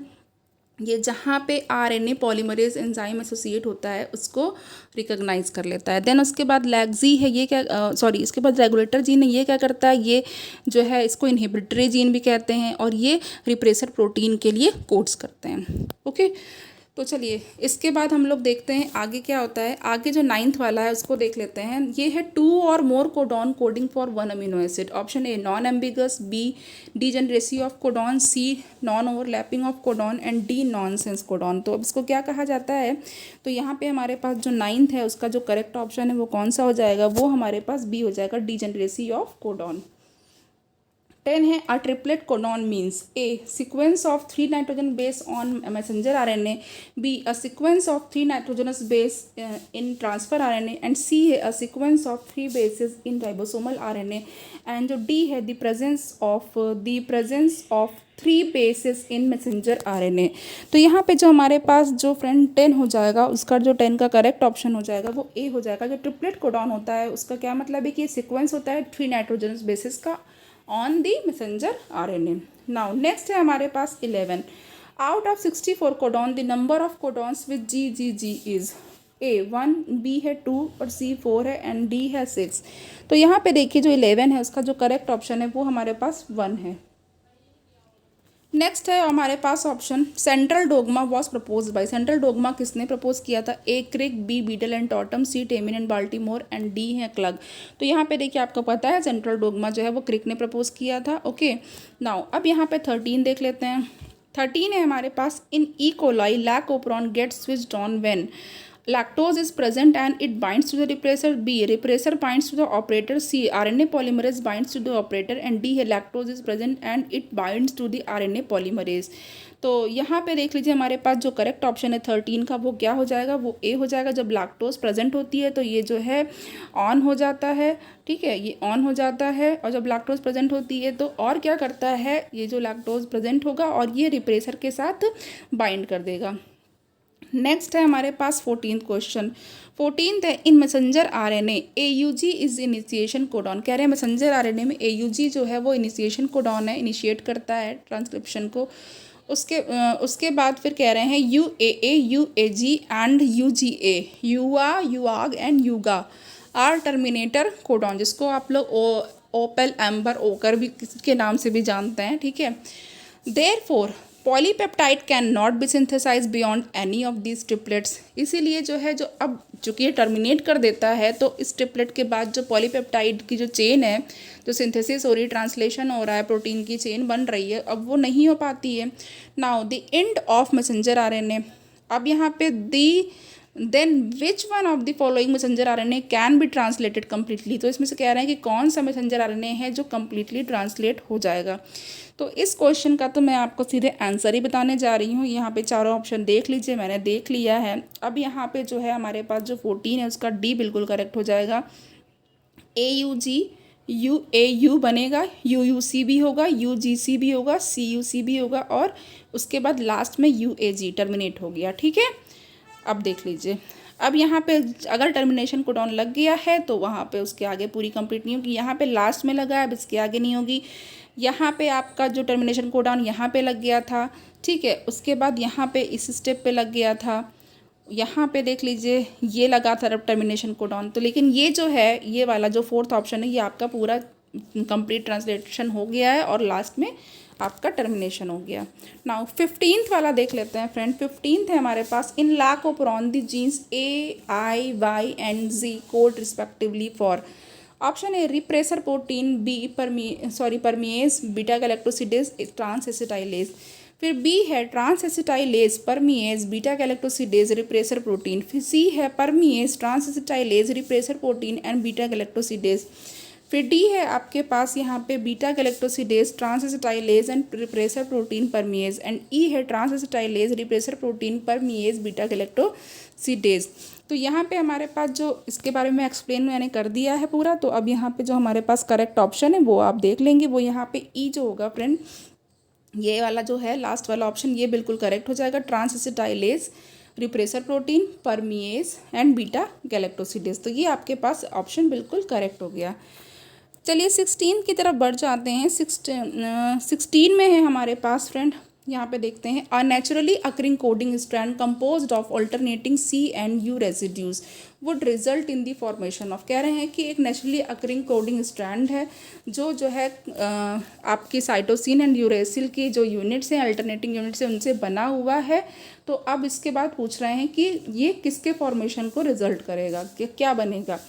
ये जहाँ पे आरएनए पॉलीमरेज एंजाइम एसोसिएट होता है उसको रिकॉग्नाइज कर लेता है। देन उसके बाद लैगजी है, ये क्या सॉरी इसके बाद रेगुलेटर जीन है, ये क्या करता है, ये जो है इसको इनहिबिटरी जीन भी कहते हैं और ये रिप्रेसर प्रोटीन के लिए कोड्स करते हैं। ओके, तो चलिए इसके बाद हम लोग देखते हैं आगे क्या होता है। आगे जो 9th वाला है उसको देख लेते हैं। ये है 2 और more codon coding for 1 amino acid. Option A non ambiguous, B degeneracy of codon, C non overlapping of codon and D nonsense codon. तो अब इसको क्या कहा जाता है, तो यहाँ पे हमारे पास जो 9th है उसका जो करेक्ट ऑप्शन है वो कौन सा हो जाएगा, वो हमारे पास बी हो जाएगा, डीजेनरेसी ऑफ कोडॉन। 10 है a triplet codon means a sequence of 3 nitrogen base on messenger RNA, B a sequence of 3 nitrogenous base in transfer RNA, and C है a sequence of 3 bases in ribosomal RNA, and जो D है the presence of 3 bases in messenger RNA. तो यहाँ पे जो हमारे पास जो friend 10 हो जाएगा उसका जो 10 का करेक्ट ऑप्शन हो जाएगा वो ए हो जाएगा। जो ट्रिपलेट कोडॉन होता है उसका क्या मतलब है कि ये सीक्वेंस होता है 3 नाइट्रोजनस बेसिस का on the messenger RNA. Now next है हमारे पास 11। Out of 64 codon the number of codons with G is A 1, B है 2 और सी 4 है एंड डी है 6। तो यहाँ पे देखिए जो 11 है उसका जो करेक्ट ऑप्शन है वो हमारे पास 1 है। नेक्स्ट है हमारे पास option central dogma was propose by. Central dogma किसने प्रपोज किया था, A Crick, B Beadle and Tatum, C Temin and Baltimore and D है क्लग। तो यहाँ पे देखिए आपको पता है सेंट्रल डोगमा जो है वो क्रिक ने प्रपोज किया था। ओके, नाउ अब यहाँ पे 13 देख लेते हैं। 13 है हमारे पास in E coli lac operon gets switched on when lactose is present and it binds to the repressor, b repressor binds to the operator, c RNA polymerase binds to the operator, and d है lactose is present and it binds to the RNA polymerase। तो यहाँ पे देख लीजिए हमारे पास जो correct option है 13 का वो क्या हो जाएगा, वो ए हो जाएगा। जब लैक्टोज प्रेजेंट होती है तो ये जो है ऑन हो जाता है, ठीक है, ये ऑन हो जाता है। और जब लैक्टोज प्रेजेंट होती है तो और क्या करता है, ये जो लैक्टोज प्रेजेंट होगा और ये रिप्रेसर के साथ बाइंड कर देगा। नेक्स्ट है हमारे पास 14th क्वेश्चन। 14th है in messenger RNA AUG is initiation codon. कह रहे हैं मैसेंजर आरएनए में AUG जो है वो इनिशिएशन कोडॉन है, इनिशिएट करता है ट्रांसक्रिप्शन को। उसके बाद फिर कह रहे हैं UAA, UAG एंड UGA, युआ, युआग एंड युगा आर टर्मिनेटर कोडॉन, जिसको आप लोग ओपेल, एम्बर, ओकर भी के नाम से भी जानते हैं, ठीक है। Therefore polypeptide can not be synthesize beyond any of these triplets. इसीलिए जो है जो अब चूँकि ये टर्मिनेट कर देता है तो इस ट्रिपलेट के बाद जो पॉलीपेप्टाइड की जो चेन है, जो सिंथेसिस हो रही, ट्रांसलेशन हो रहा है, प्रोटीन की चेन बन रही है, अब वो नहीं हो पाती है। Now the end of messenger RNA, अब यहाँ पे the then which one of the following messenger RNA can be translated completely. तो इसमें से कह रहे हैं कि कौन सा मैसेंजर आरएनए है जो कम्प्लीटली ट्रांसलेट हो जाएगा। तो इस क्वेश्चन का तो मैं आपको सीधे आंसर ही बताने जा रही हूँ। यहाँ पे चारों ऑप्शन देख लीजिए, मैंने देख लिया है। अब यहाँ पे जो है हमारे पास जो 14 है उसका डी बिल्कुल करेक्ट हो जाएगा। AUG UAU बनेगा, UUC भी होगा, UGC भी होगा, CUC भी होगा और उसके बाद लास्ट में UAG टर्मिनेट हो गया। ठीक है, अब देख लीजिए। अब यहाँ पे अगर टर्मिनेशन कोडॉन लग गया है तो वहाँ पे उसके आगे पूरी कंप्लीट नहीं होगी। यहाँ पे लास्ट में लगा है, अब इसके आगे नहीं होगी। यहाँ पे आपका जो टर्मिनेशन कोडॉन यहाँ पे लग गया था, ठीक है, उसके बाद यहाँ पे इस स्टेप पे लग गया था, यहाँ पे देख लीजिए ये लगा था टर्मिनेशन कोडॉन। तो लेकिन ये जो है, ये वाला जो फोर्थ ऑप्शन है, ये आपका पूरा कंप्लीट ट्रांसलेशन हो गया है और लास्ट में आपका टर्मिनेशन हो गया। नाउ 15th वाला देख लेते हैं फ्रेंड। 15th है हमारे पास, in lac of on the genes A I Y and Z code respectively for. Option A repressor protein, B permease, beta galactosidase, transacetylase. फिर बी है transacetylase, permease, beta galactosidase, repressor protein. फिर C है permease, transacetylase, repressor protein and beta galactosidase. फिर D है आपके पास यहाँ पे beta galactosidase, transacetylase and repressor protein permease. And E है transacetylase, repressor protein परमिएज, beta galactosidase. तो यहाँ पे हमारे पास जो इसके बारे में एक्सप्लेन मैंने कर दिया है पूरा। तो अब यहाँ पे जो हमारे पास करेक्ट ऑप्शन है वो आप देख लेंगे। वो यहाँ पे ई जो होगा फ्रेंड, ये वाला जो है लास्ट वाला ऑप्शन, ये बिल्कुल करेक्ट हो जाएगा। Transacetylase, repressor protein, permease and beta galactosidase. तो ये आपके पास ऑप्शन बिल्कुल करेक्ट हो गया। चलिए 16 की तरफ बढ़ जाते हैं। 16 में है हमारे पास फ्रेंड, यहाँ पे देखते हैं, a naturally occurring coding strand composed of alternating C and U residues would result in the formation of. कह रहे हैं कि एक नेचुरली अकरिंग कोडिंग स्ट्रैंड है जो है आपकी साइटोसिन एंड यूरेसिल की जो यूनिट्स हैं, अल्टरनेटिंग यूनिट्स हैं, उनसे बना हुआ है। तो अब इसके बाद पूछ रहे हैं कि ये किसके फॉर्मेशन को रिजल्ट करेगा, कि क्या बनेगा।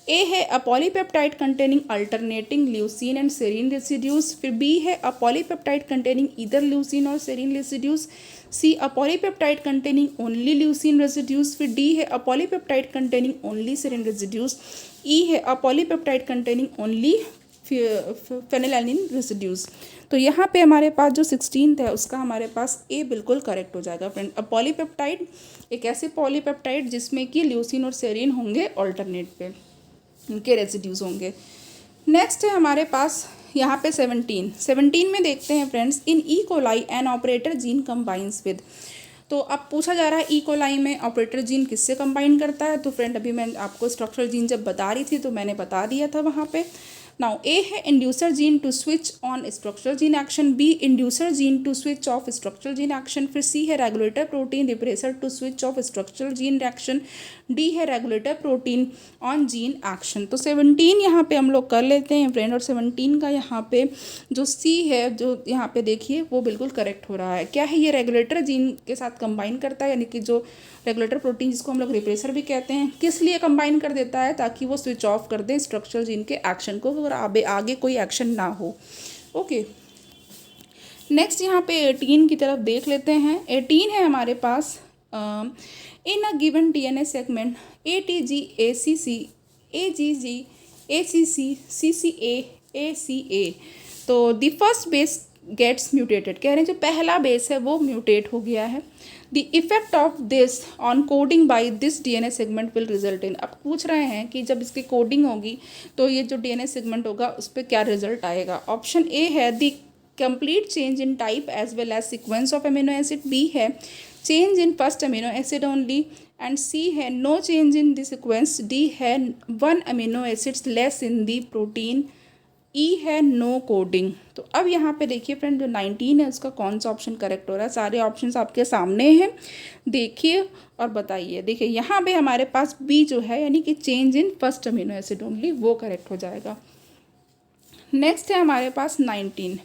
ए है a polypeptide containing alternating leucine and serine residues. फिर बी है a polypeptide containing either leucine और serine residues. C a polypeptide containing only leucine residues. फिर डी है a polypeptide containing only serine residues. E है a polypeptide containing only phenylalanine residues. तो यहाँ पे हमारे पास जो 16th है उसका हमारे पास ए बिल्कुल करेक्ट हो जाएगा फ्रेंड। अ पॉलीपेप्टाइड एक ऐसे पॉलीपेप्टाइड जिसमें कि ल्यूसीन और सेरीन होंगे ऑल्टरनेट पे, उनके रेसिड्यूज होंगे। नेक्स्ट है हमारे पास यहाँ पे 17 में देखते हैं friends, in E coli an operator gene combines with. तो अब पूछा जा रहा है ई कोलाई में ऑपरेटर जीन किससे कंबाइन करता है। तो फ्रेंड अभी मैं आपको स्ट्रक्चरल जीन जब बता रही थी तो मैंने बता दिया था वहाँ पे। नाउ ए है inducer gene to switch on structural gene action, B inducer gene to switch off structural gene action. फिर सी है regulator protein repressor to switch off structural gene action. D है regulator protein on gene action. तो 17 यहाँ पे हम लोग कर लेते हैं फ्रेंड, और 17 का यहाँ पे जो सी है, जो यहाँ पे देखिए वो बिल्कुल करेक्ट हो रहा है। क्या है, ये रेगुलेटर जीन के साथ कंबाइन करता है, यानी कि जो रेगुलेटर प्रोटीन जिसको हम लोग रिप्रेसर भी कहते हैं, किस लिए कंबाइन कर देता है, ताकि वो स्विच ऑफ कर दें स्ट्रक्चरल जीन के एक्शन को और आगे कोई एक्शन ना हो। ओके, नेक्स्ट यहाँ पे 18 की तरफ देख लेते हैं। 18 है हमारे पास, in a given DNA segment ATG ACC AGG ACC CCA ACA, तो the first base gets mutated. कह रहे हैं जो पहला बेस है वो म्यूटेट हो गया है। The effect of this on coding by this DNA segment will result in. अब पूछ रहे हैं कि जब इसकी कोडिंग होगी तो ये जो डीएनए सेगमेंट होगा उस पर क्या रिजल्ट आएगा। ऑप्शन ए है the complete change in type as well as sequence of amino acid. B है change in first amino acid only. And C है no change in the sequence. D है 1 amino acids less in the protein. E है no coding. तो अब यहाँ पे देखिए friend, जो 19 है उसका कौन सा ऑप्शन करेक्ट हो रहा है। सारे ऑप्शंस आपके सामने हैं, देखिए और बताइए। देखिए यहाँ पे हमारे पास बी जो है, यानी कि change in first amino acid only, वो करेक्ट हो जाएगा। नेक्स्ट है हमारे पास 19,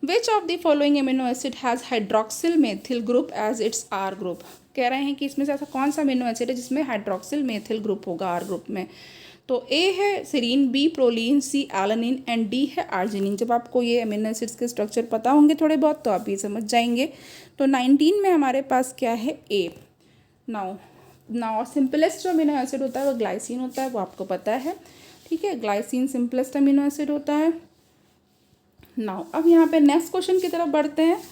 which of the following amino acid has hydroxyl methyl group as its R group. कह रहे हैं कि इसमें से ऐसा कौन सा अमीनो एसिड है जिसमें हाइड्रोक्सिल मेथिल ग्रुप होगा आर ग्रुप में। तो ए है serine, B proline, C alanine and D है आर्जिनिन। जब आपको ये अमीनो एसिड्स के स्ट्रक्चर पता होंगे थोड़े बहुत तो आप ये समझ जाएंगे। तो 19 में हमारे पास क्या है, ए। नाउ ना सिंपलेस्ट जो अमीनो एसिड होता है वो ग्लाइसिन होता है, वो आपको पता है, ठीक है, ग्लाइसिन सिंपलेस्ट अमीनो एसिड होता है। नाउ अब यहाँ पे नेक्स्ट क्वेश्चन की तरफ बढ़ते हैं।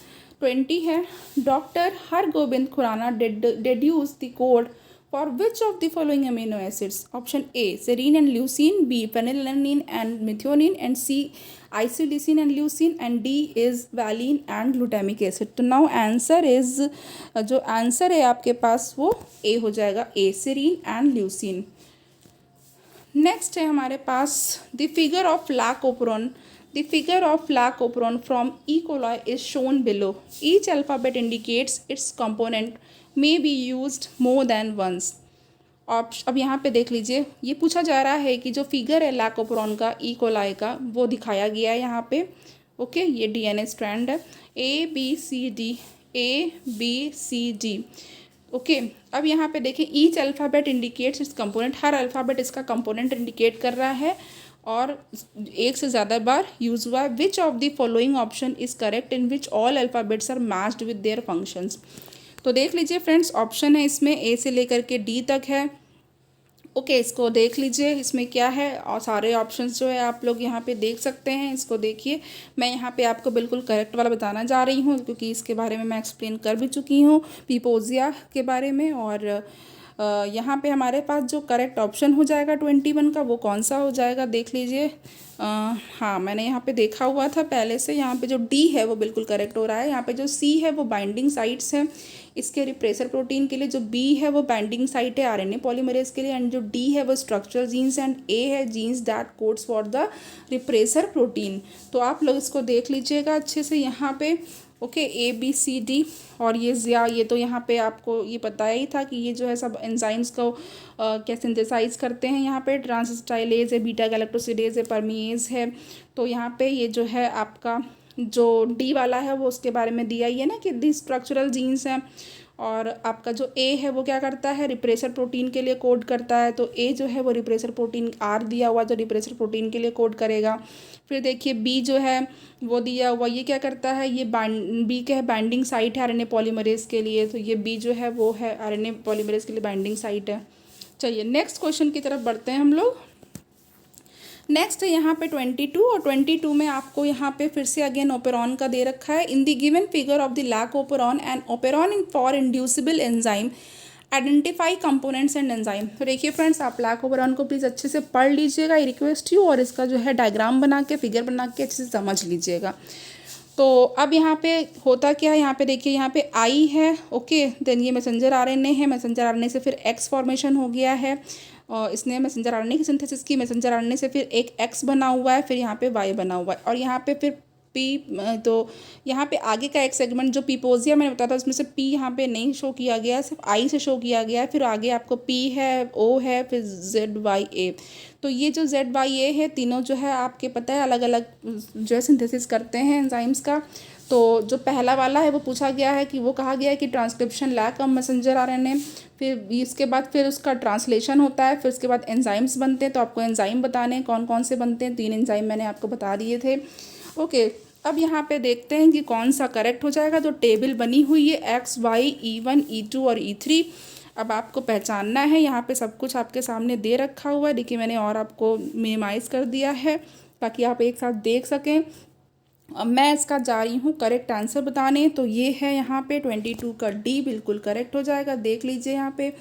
20 है, doctor Hargobind Khorana deduce the code for which of the following amino acids? Option A serine and leucine, B phenylalanine and methionine, and C isoleucine and leucine, and D is valine and glutamic acid। तो now answer is, जो answer है आपके पास वो A हो जाएगा, A serine and leucine. Next है हमारे पास the figure of lac operon. The figure of lacoperon from E. coli is shown below. Each alphabet indicates its component may be used more than once. अब यहाँ पे देख लीजिए, ये पूछा जा रहा है कि जो फिगर है लाकोपेरॉन का ई कोलाई का वो दिखाया गया है यहाँ पे। ओके, ये डीएनए स्ट्रैंड है, A B C D. Okay, अब यहाँ पे देखें, each alphabet indicates its component, हर अल्फ़ाबेट इसका कंपोनेंट इंडिकेट कर रहा है और एक से ज़्यादा बार यूज़ हुआ है। Which of the following option is correct in which all alphabets are matched with their functions. तो देख लीजिए फ्रेंड्स, ऑप्शन है इसमें ए से लेकर के डी तक है। ओके, इसको देख लीजिए इसमें क्या है, और सारे ऑप्शंस जो है आप लोग यहाँ पे देख सकते हैं। इसको देखिए, मैं यहाँ पे आपको बिल्कुल करेक्ट वाला बताना जा रही हूँ क्योंकि इसके बारे में मैं एक्सप्लेन कर भी चुकी हूँ पीपोजिया के बारे में। और यहाँ पे हमारे पास जो करेक्ट ऑप्शन हो जाएगा 21 का, वो कौन सा हो जाएगा देख लीजिए। हाँ, मैंने यहाँ पे देखा हुआ था पहले से, यहाँ पे जो डी है वो बिल्कुल करेक्ट हो रहा है। यहाँ पे जो सी है वो बाइंडिंग साइट्स है इसके रिप्रेसर प्रोटीन के लिए, जो बी है वो बाइंडिंग साइट है आरएनए पॉलीमरेज के लिए, एंड जो डी है वो स्ट्रक्चरल जीन्स, एंड ए है genes that codes for the repressor protein. तो आप लोग इसको देख लीजिएगा अच्छे से यहाँ पे। Okay, A B C D, और ये तो यहाँ पे आपको ये बताया ही था कि ये जो है सब एंजाइम्स को क्या सिंथेसाइज करते हैं। यहाँ पे ट्रांसस्टाइलेज है, बीटा गैलेक्टोसिडेज है, परमीएज है। तो यहाँ पे ये जो है आपका जो डी वाला है वो उसके बारे में दिया ही है ना कि दी स्ट्रक्चरल जीन्स हैं, और आपका जो ए है वो क्या करता है, रिप्रेसर प्रोटीन के लिए कोड करता है। तो ए जो है वो रिप्रेसर प्रोटीन, आर दिया हुआ जो रिप्रेसर प्रोटीन के लिए कोड करेगा। फिर देखिए बी जो है वो दिया हुआ, ये क्या करता है, ये बी क्या है, बाइंडिंग साइट है आरएनए पॉलीमरेज के लिए। तो ये बी जो है वो है आरएनए पॉलीमरेज के लिए बाइंडिंग साइट है। चलिए नेक्स्ट क्वेश्चन की तरफ बढ़ते हैं हम लोग। नेक्स्ट है यहाँ पे 22, और 22 में आपको यहाँ पे फिर से अगेन ओपेरॉन का दे रखा है। In the given figure of the lac operon and operon in for inducible enzyme identify components and enzyme. तो देखिए फ्रेंड्स, आप लाकोपेरॉन को प्लीज़ अच्छे से पढ़ लीजिएगा, आई रिक्वेस्ट यू, और इसका जो है डायग्राम बना के, फिगर बना के अच्छे से समझ लीजिएगा। तो अब यहाँ पे होता क्या है, यहाँ पे देखिए, यहाँ पे आई है, ओके, देन ये मैसेंजर आरएनए है, मैसेंजर आरएनए से फिर एक्स फॉर्मेशन हो गया है, और इसने मैसेंजर आरएनए की सिंथेसिस की, मैसेंजर आरएनए से फिर एक एक्स बना हुआ है, फिर यहाँ पे वाई बना हुआ है, और यहाँ पे फिर पी। तो यहाँ पे आगे का एक सेगमेंट जो पीपोजिया मैंने बताया था उसमें से पी यहाँ पे नहीं शो किया गया है, सिर्फ आई से शो किया गया है। फिर आगे आपको पी है, ओ है, फिर जेड वाई ए। तो ये जो जेड वाई ए है, तीनों जो है आपके पता है अलग अलग जो है सिंथेसिस करते हैं एंजाइम्स का। तो जो पहला वाला है वो पूछा गया है कि वो कहा गया है कि transcription lack of messenger RNA, फिर इसके बाद फिर उसका ट्रांसलेशन होता है, फिर उसके बाद एंजाइम्स बनते हैं। तो आपको एंजाइम बताने हैं कौन कौन से बनते हैं, 3 एंजाइम मैंने आपको बता दिए थे। ओके, अब यहाँ पे देखते हैं कि कौन सा करेक्ट हो जाएगा। जो टेबल बनी हुई है एक्स वाई E1 E2 और E3, अब आपको पहचानना है। यहाँ पे सब कुछ आपके सामने दे रखा हुआ है, देखिए मैंने और आपको मिनिमाइज़ कर दिया है ताकि आप एक साथ देख सकें। अब मैं इसका जा रही हूँ करेक्ट आंसर बताने। तो ये है यहाँ पे 22 का डी बिल्कुल करेक्ट हो जाएगा। देख लीजिए यहाँ पे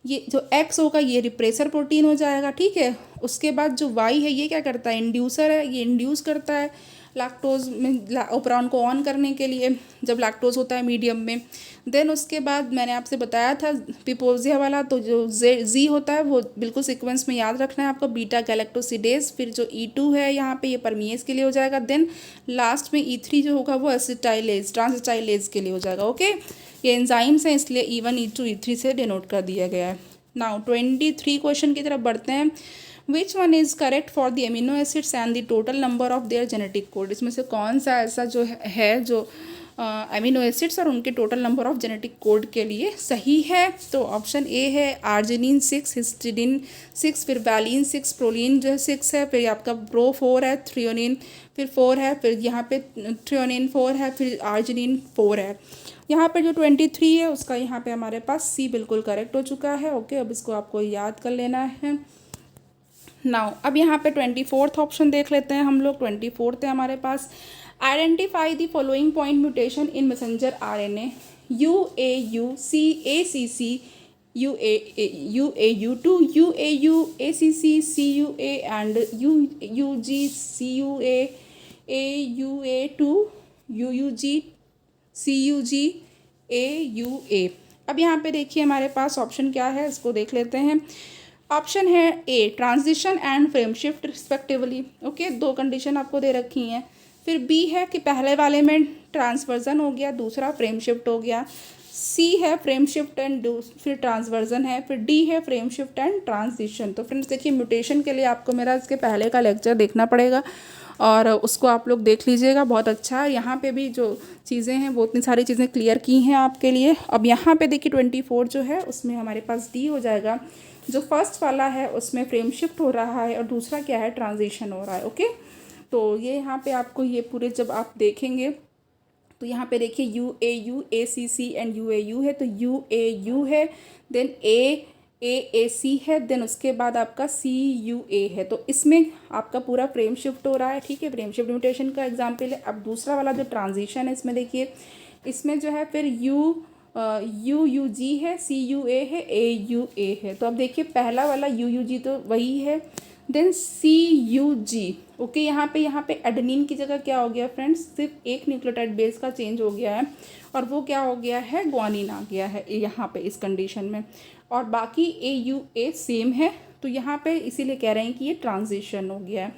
ये जो एक्स होगा ये रिप्रेसर प्रोटीन हो जाएगा, ठीक है। उसके बाद जो वाई है ये क्या करता है, इंड्यूसर है, ये इंड्यूस करता है लैक्टोज में ओपेरॉन को ऑन करने के लिए जब लैक्टोज होता है मीडियम में। देन उसके बाद मैंने आपसे बताया था पिपोजिया वाला, तो जो जी होता है वो बिल्कुल सीक्वेंस में याद रखना है आपको, बीटा गैलेक्टोसिडेज, फिर जो E2 है यहाँ पे ये परमीएज के लिए हो जाएगा। देन लास्ट में E3 जो होगा वो एसिटाइलेज ट्रांसएसिटाइलेज के लिए हो जाएगा। ओके, ये एंजाइम्स हैं इसलिए E1 E2 E3 से डिनोट कर दिया गया है। नाउ 23 क्वेश्चन की तरफ बढ़ते हैं। Which one is correct for the amino acids and the total number of their genetic code. इसमें से कौन सा ऐसा जो है जो अमीनो एसिड्स और उनके total number of genetic code के लिए सही है। तो ऑप्शन ए है आर्जिनिन 6, हिस्टिडिन 6, फिर वैलिन 6, प्रोलिन जो है 6 है, फिर आपका प्रो 4 है, थ्रियोनिन फिर 4 है, फिर यहाँ पे थ्रियोनिन 4 है, फिर आर्जिनिन 4 है। यहाँ पे जो 23 है उसका यहाँ पे हमारे पास सी बिल्कुल करेक्ट हो चुका है। ओके, अब इसको आपको याद कर लेना है। नाउ अब यहाँ पे 24th ऑप्शन देख लेते हैं हम लोग। 24th है हमारे पास, identify the following point mutation in messenger RNA UAU CACC UAU2 UAU ACC CUA and UUG CUA AUA2 UUG CUG AUA। अब यहाँ पे देखिए हमारे पास ऑप्शन क्या है, इसको देख लेते हैं। ऑप्शन है a transition and frame shift respectively. Okay, दो कंडीशन आपको दे रखी हैं। फिर बी है कि पहले वाले में ट्रांसवर्जन हो गया, दूसरा फ्रेम शिफ्ट हो गया। सी है फ्रेम शिफ्ट एंड फिर ट्रांसवर्जन है। फिर डी है फ्रेम शिफ्ट एंड ट्रांजिशन। तो फ्रेंड्स देखिए, म्यूटेशन के लिए आपको मेरा इसके पहले का लेक्चर देखना पड़ेगा और उसको आप लोग देख लीजिएगा, बहुत अच्छा है। यहाँ पे भी जो चीज़ें हैं वो इतनी सारी चीज़ें क्लियर की हैं आपके लिए। अब यहाँ पे देखिए 24 जो है उसमें हमारे पास डी हो जाएगा। जो फर्स्ट वाला है उसमें फ्रेम शिफ्ट हो रहा है और दूसरा क्या है, ट्रांजिशन हो रहा है। ओके, तो ये यहाँ पे आपको ये पूरे जब आप देखेंगे तो यहाँ पे देखिए UAU ACC एंड UAU है, तो UAU है, देन AAC है, देन उसके बाद आपका CUA है। तो इसमें आपका पूरा फ्रेम शिफ्ट हो रहा है। ठीक है, फ्रेम शिफ्ट म्यूटेशन का एग्जाम्पल है। अब दूसरा वाला जो ट्रांजिशन है इसमें देखिए, इसमें जो है फिर UUG है, CUA है, AUA है। तो अब देखिए पहला वाला UUG तो वही है, देन CUG। ओके, यहाँ पे एडेनिन की जगह क्या हो गया फ्रेंड्स, सिर्फ एक न्यूक्लियोटाइड बेस का चेंज हो गया है और वो क्या हो गया है, ग्वानिन आ गया है यहाँ पे इस कंडीशन में, और बाकी AUA सेम है। तो यहाँ पे इसीलिए कह रहे हैं कि ये ट्रांजिशन हो गया है।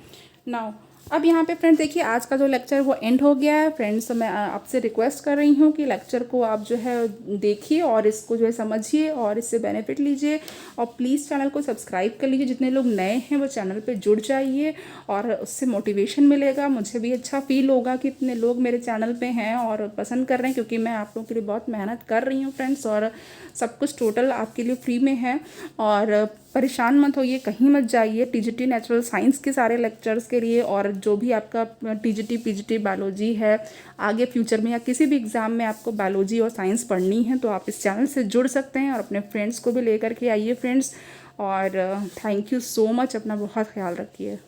नाउ अब यहाँ पे फ्रेंड्स देखिए, आज का जो लेक्चर वो एंड हो गया है। फ्रेंड्स मैं आपसे रिक्वेस्ट कर रही हूँ कि लेक्चर को आप जो है देखिए और इसको जो है समझिए और इससे बेनिफिट लीजिए, और प्लीज़ चैनल को सब्सक्राइब कर लीजिए। जितने लोग नए हैं वो चैनल पे जुड़ जाइए और उससे मोटिवेशन मिलेगा, मुझे भी अच्छा फील होगा कि इतने लोग मेरे चैनल पे हैं और पसंद कर रहे हैं, क्योंकि मैं आप लोगों के लिए बहुत मेहनत कर रही हूँ फ्रेंड्स, और सब कुछ टोटल आपके लिए फ्री में है। और परेशान मत होइए, कहीं मत जाइए। TGT नेचुरल साइंस के सारे लेक्चर्स के लिए और जो भी आपका TGT PGT बायोलॉजी है आगे फ्यूचर में या किसी भी एग्ज़ाम में आपको बायोलॉजी और साइंस पढ़नी है तो आप इस चैनल से जुड़ सकते हैं और अपने फ्रेंड्स को भी लेकर के आइए फ्रेंड्स। और थैंक यू सो मच, अपना बहुत ख्याल रखिए।